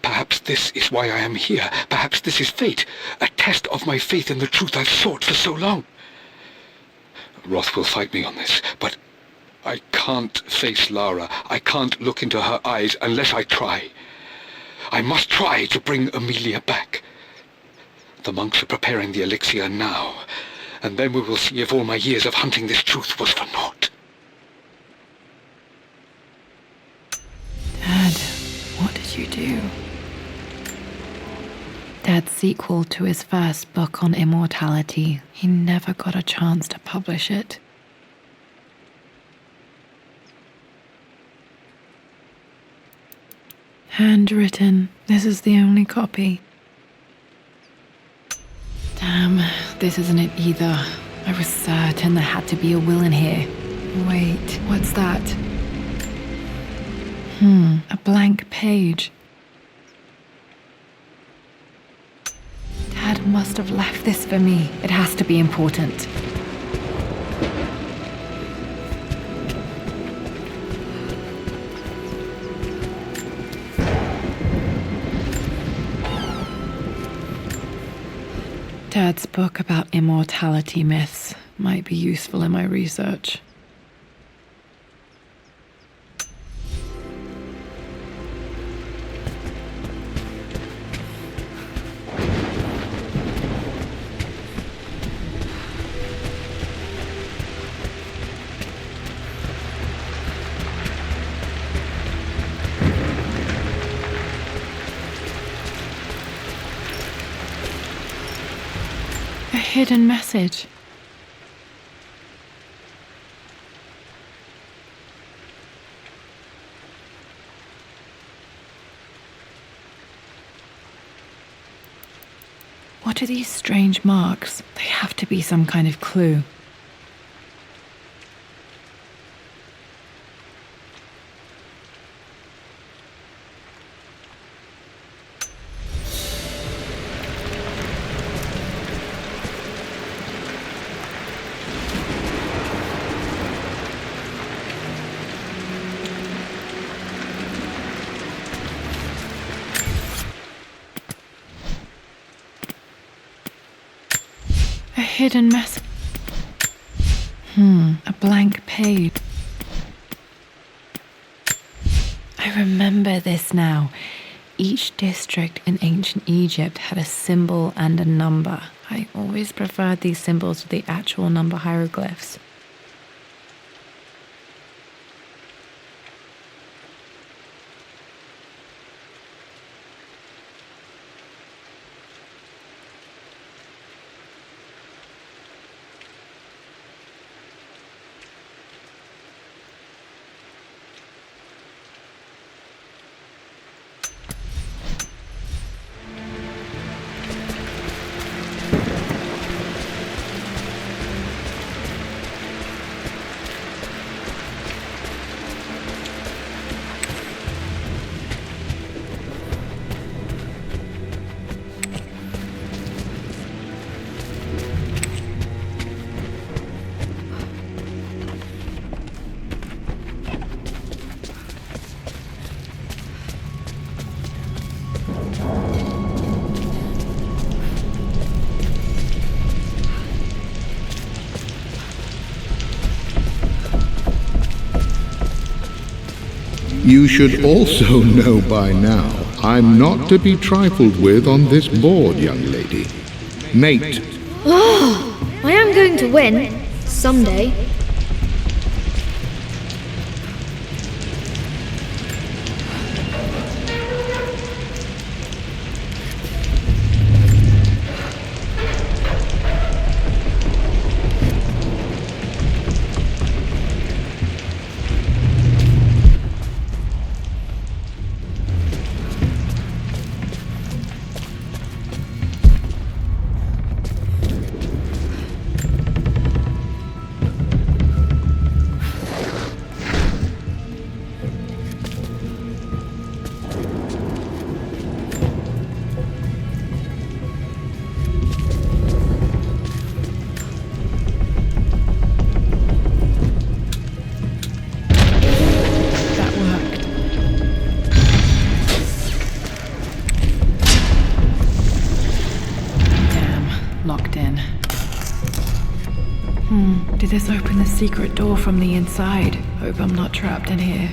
Perhaps this is why I am here. Perhaps this is fate, a test of my faith in the truth I've sought for so long. Roth will fight me on this, but I can't face Lara. I can't look into her eyes unless I try. I must try to bring Amelia back. The monks are preparing the elixir now, and then we will see if all my years of hunting this truth was for naught. Dad, what did you do? Dad's sequel to his first book on immortality. He never got a chance to publish it. Handwritten. This is the only copy. Damn, this isn't it either. I was certain there had to be a will in here. Wait, what's that? A blank page. Dad must have left this for me. It has to be important. Dad's book about immortality myths might be useful in my research. A hidden message. What are these strange marks? They have to be some kind of clue. hidden message. A blank page. I remember this now. Each district in ancient Egypt had a symbol and a number. I always preferred these symbols to the actual number hieroglyphs. You should also know by now, I'm not to be trifled with on this board, young lady. Mate. I am going to win. Someday. Did this open the secret door from the inside? Hope I'm not trapped in here.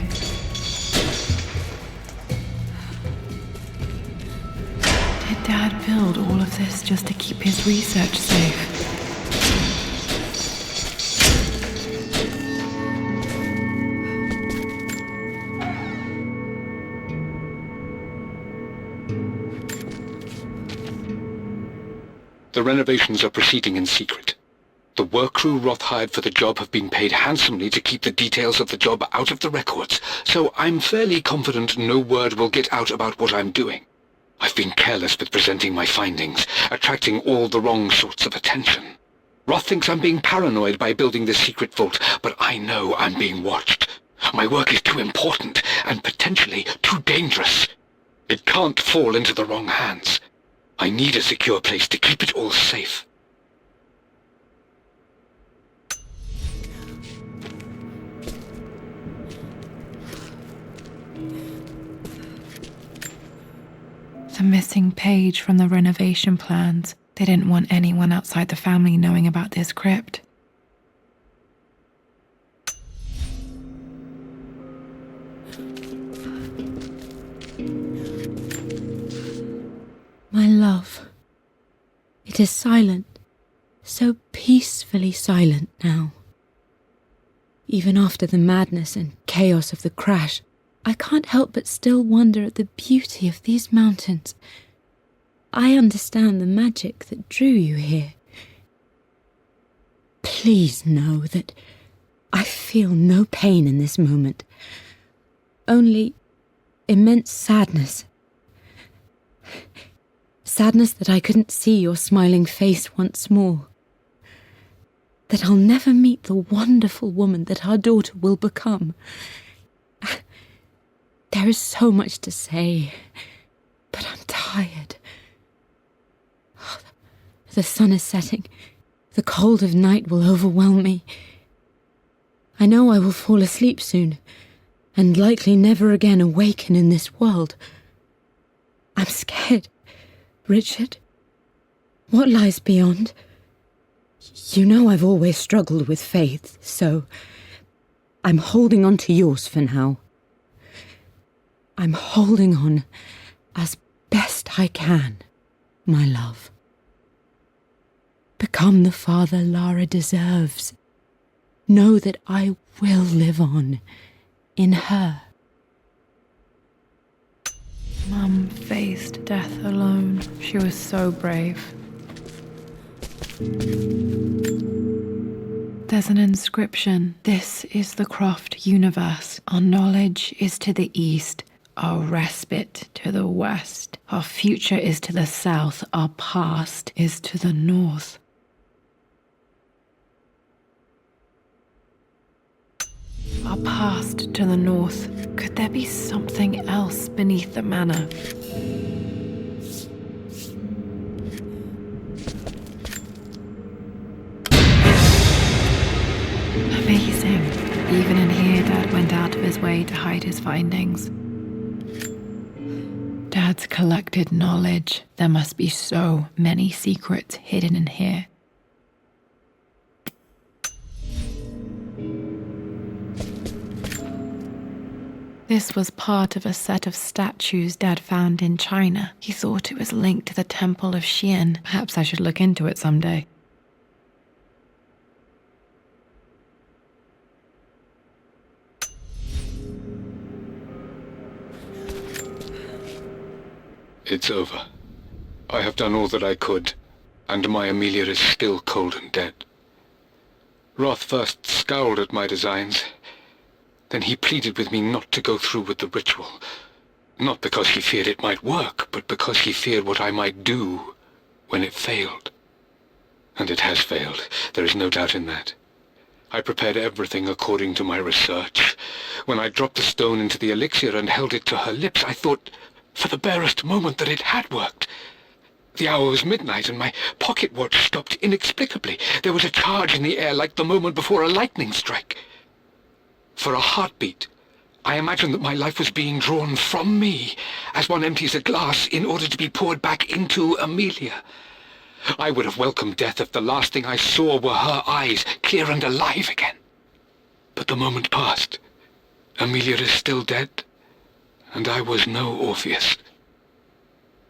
Did Dad build all of this just to keep his research safe? The renovations are proceeding in secret. The work crew Roth hired for the job have been paid handsomely to keep the details of the job out of the records, so I'm fairly confident no word will get out about what I'm doing. I've been careless with presenting my findings, attracting all the wrong sorts of attention. Roth thinks I'm being paranoid by building this secret vault, but I know I'm being watched. My work is too important and potentially too dangerous. It can't fall into the wrong hands. I need a secure place to keep it all safe. The missing page from the renovation plans. They didn't want anyone outside the family knowing about this crypt. My love, it is silent, so peacefully silent now. Even after the madness and chaos of the crash, I can't help but still wonder at the beauty of these mountains. I understand the magic that drew you here. Please know that I feel no pain in this moment, only immense sadness. Sadness that I couldn't see your smiling face once more. That I'll never meet the wonderful woman that our daughter will become. There is so much to say, but I'm tired. The sun is setting. The cold of night will overwhelm me. I know I will fall asleep soon, and likely never again awaken in this world. I'm scared. Richard, what lies beyond? You know I've always struggled with faith, so I'm holding on to yours for now. I'm holding on as best I can, my love. Become the father Lara deserves. Know that I will live on in her. Mum faced death alone. She was so brave. There's an inscription. This is the Croft universe. Our knowledge is to the east, our respite to the west. Our future is to the south, our past is to the north. Our past to the north. Could there be something else beneath the manor? Amazing. Even in here, Dad went out of his way to hide his findings. Dad's collected knowledge. There must be so many secrets hidden in here. This was part of a set of statues Dad found in China. He thought it was linked to the Temple of Xian. Perhaps I should look into it someday. It's over. I have done all that I could, and my Amelia is still cold and dead. Roth first scowled at my designs. Then he pleaded with me not to go through with the ritual. Not because he feared it might work, but because he feared what I might do when it failed. And it has failed. There is no doubt in that. I prepared everything according to my research. When I dropped the stone into the elixir and held it to her lips, I thought for the barest moment that it had worked. The hour was midnight, and my pocket watch stopped inexplicably. There was a charge in the air like the moment before a lightning strike. For a heartbeat, I imagined that my life was being drawn from me, as one empties a glass in order to be poured back into Amelia. I would have welcomed death if the last thing I saw were her eyes, clear and alive again. But the moment passed. Amelia is still dead, and I was no Orpheus.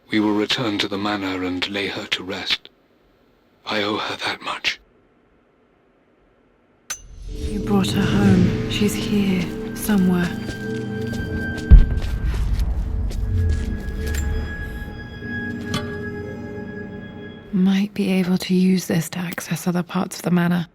We will return to the manor and lay her to rest. I owe her that much. You brought her home. She's here, somewhere. Might be able to use this to access other parts of the manor.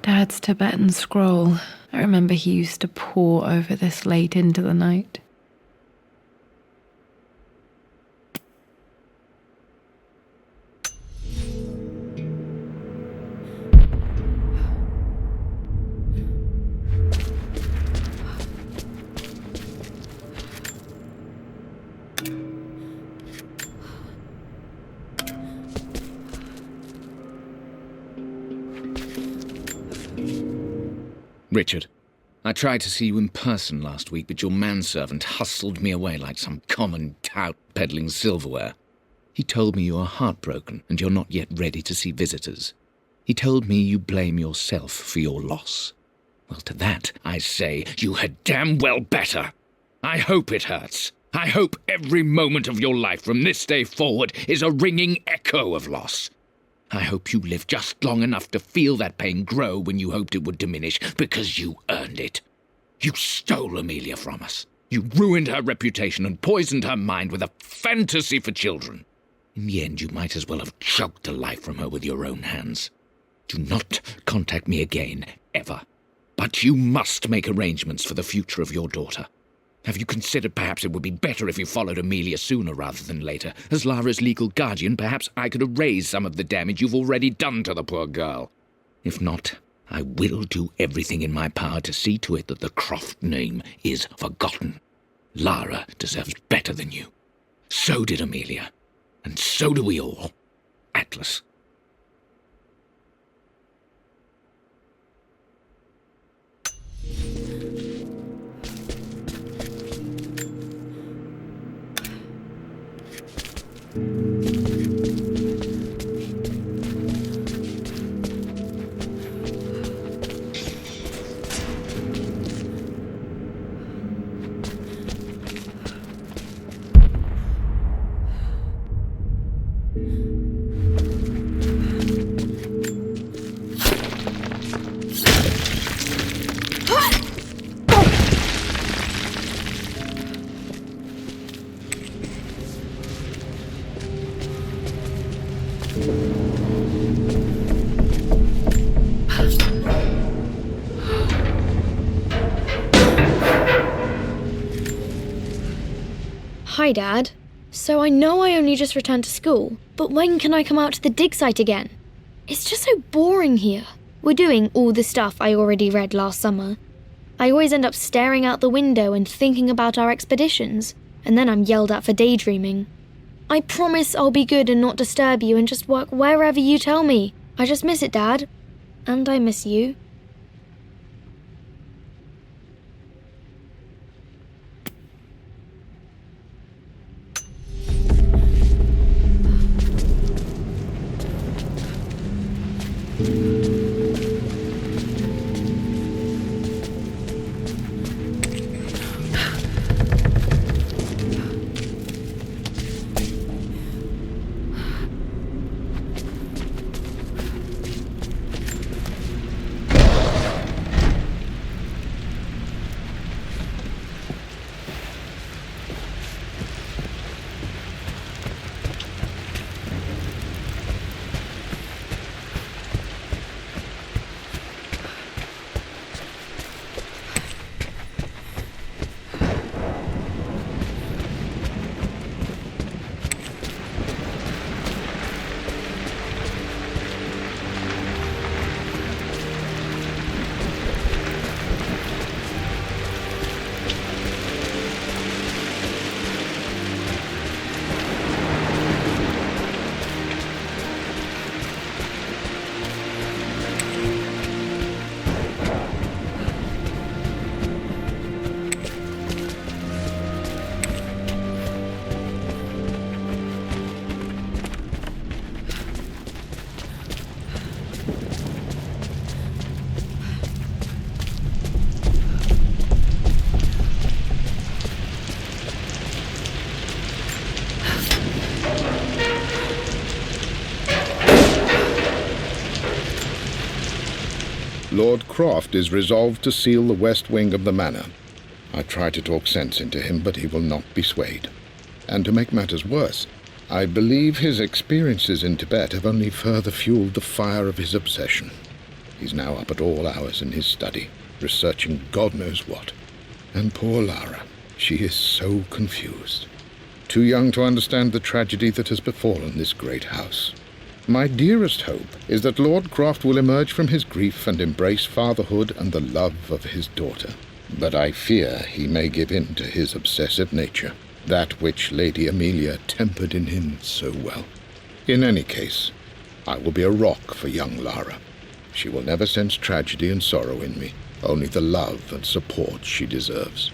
Dad's Tibetan scroll. I remember he used to pore over this late into the night. Richard, I tried to see you in person last week, but your manservant hustled me away like some common tout peddling silverware. He told me you are heartbroken and you're not yet ready to see visitors. He told me you blame yourself for your loss. Well, to that I say you had damn well better. I hope it hurts. I hope every moment of your life from this day forward is a ringing echo of loss. I hope you live just long enough to feel that pain grow when you hoped it would diminish, because you earned it. You stole Amelia from us. You ruined her reputation and poisoned her mind with a fantasy for children. In the end, you might as well have choked the life from her with your own hands. Do not contact me again, ever. But you must make arrangements for the future of your daughter. Have you considered perhaps it would be better if you followed Amelia sooner rather than later? As Lara's legal guardian, perhaps I could erase some of the damage you've already done to the poor girl. If not, I will do everything in my power to see to it that the Croft name is forgotten. Lara deserves better than you. So did Amelia. And so do we all. Atlas. Hi, Dad. So I know I only just returned to school, but when can I come out to the dig site again? It's just so boring here. We're doing all the stuff I already read last summer. I always end up staring out the window and thinking about our expeditions, and then I'm yelled at for daydreaming. I promise I'll be good and not disturb you and just work wherever you tell me. I just miss it, Dad. And I miss you. Lord Croft is resolved to seal the west wing of the manor. I try to talk sense into him, but he will not be swayed. And to make matters worse, I believe his experiences in Tibet have only further fueled the fire of his obsession. He's now up at all hours in his study, researching God knows what. And poor Lara, she is so confused. Too young to understand the tragedy that has befallen this great house. My dearest hope is that Lord Croft will emerge from his grief and embrace fatherhood and the love of his daughter. But I fear he may give in to his obsessive nature, that which Lady Amelia tempered in him so well. In any case, I will be a rock for young Lara. She will never sense tragedy and sorrow in me, only the love and support she deserves.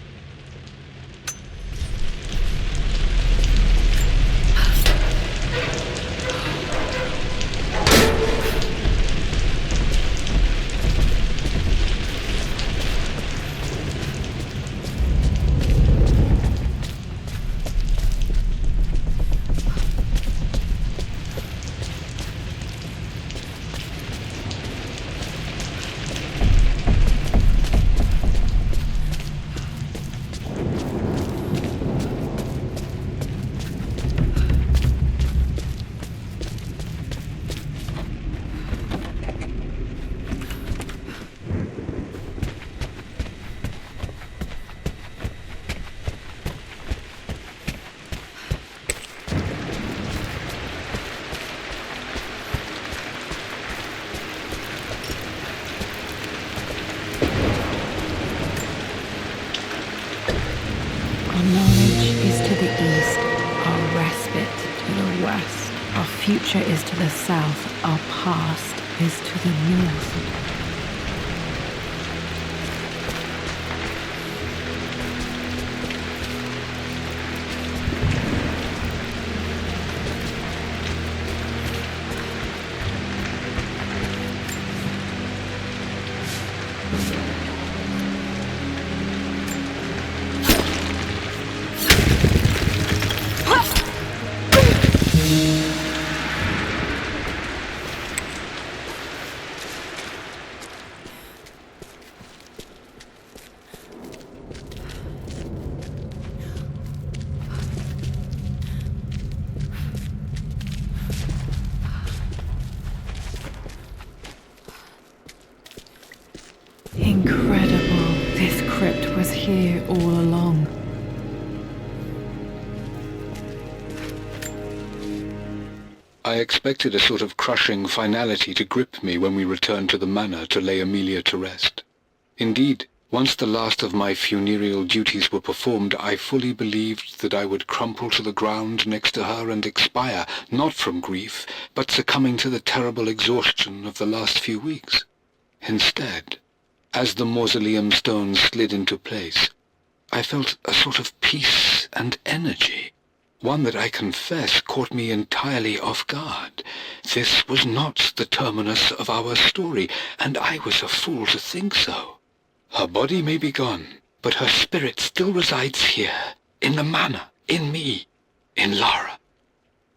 Our future is to the south, our past is to the north. Incredible. This crypt was here all along. I expected a sort of crushing finality to grip me when we returned to the manor to lay Amelia to rest. Indeed, once the last of my funereal duties were performed, I fully believed that I would crumple to the ground next to her and expire, not from grief, but succumbing to the terrible exhaustion of the last few weeks. Instead, as the mausoleum stones slid into place, I felt a sort of peace and energy, one that I confess caught me entirely off guard. This was not the terminus of our story, and I was a fool to think so. Her body may be gone, but her spirit still resides here, in the manor, in me, in Lara.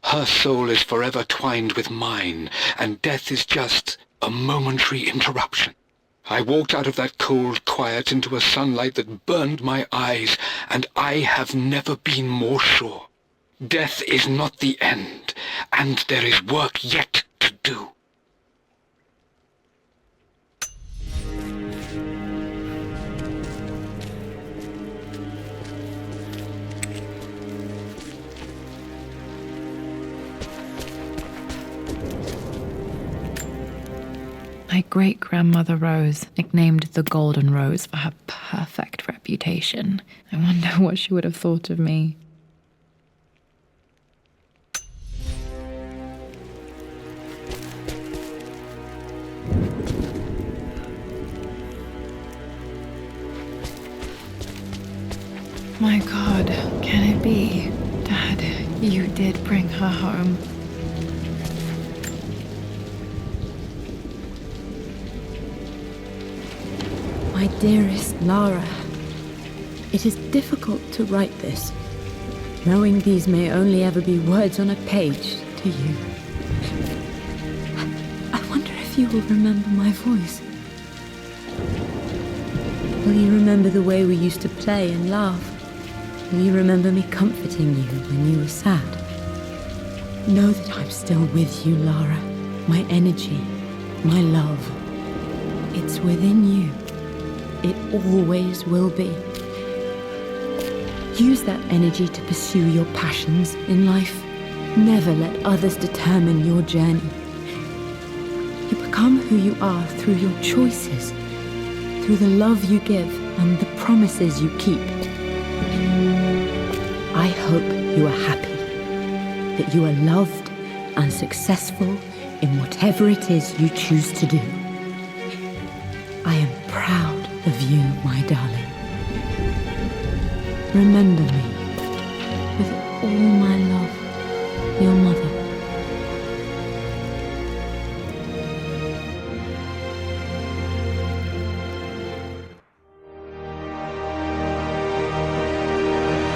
Her soul is forever twined with mine, and death is just a momentary interruption. I walked out of that cold quiet into a sunlight that burned my eyes, and I have never been more sure. Death is not the end, and there is work yet to do. My great-grandmother Rose, nicknamed the Golden Rose for her perfect reputation. I wonder what she would have thought of me. My God, can it be? Dad, you did bring her home. My dearest Lara, it is difficult to write this, knowing these may only ever be words on a page to you. I wonder if you will remember my voice. Will you remember the way we used to play and laugh? Will you remember me comforting you when you were sad? Know that I'm still with you, Lara. My energy, my love, it's within you. It always will be. Use that energy to pursue your passions in life. Never let others determine your journey. You become who you are through your choices, through the love you give and the promises you keep. I hope you are happy, that you are loved and successful in whatever it is you choose to do. I am proud of you, my darling. Remember me with all my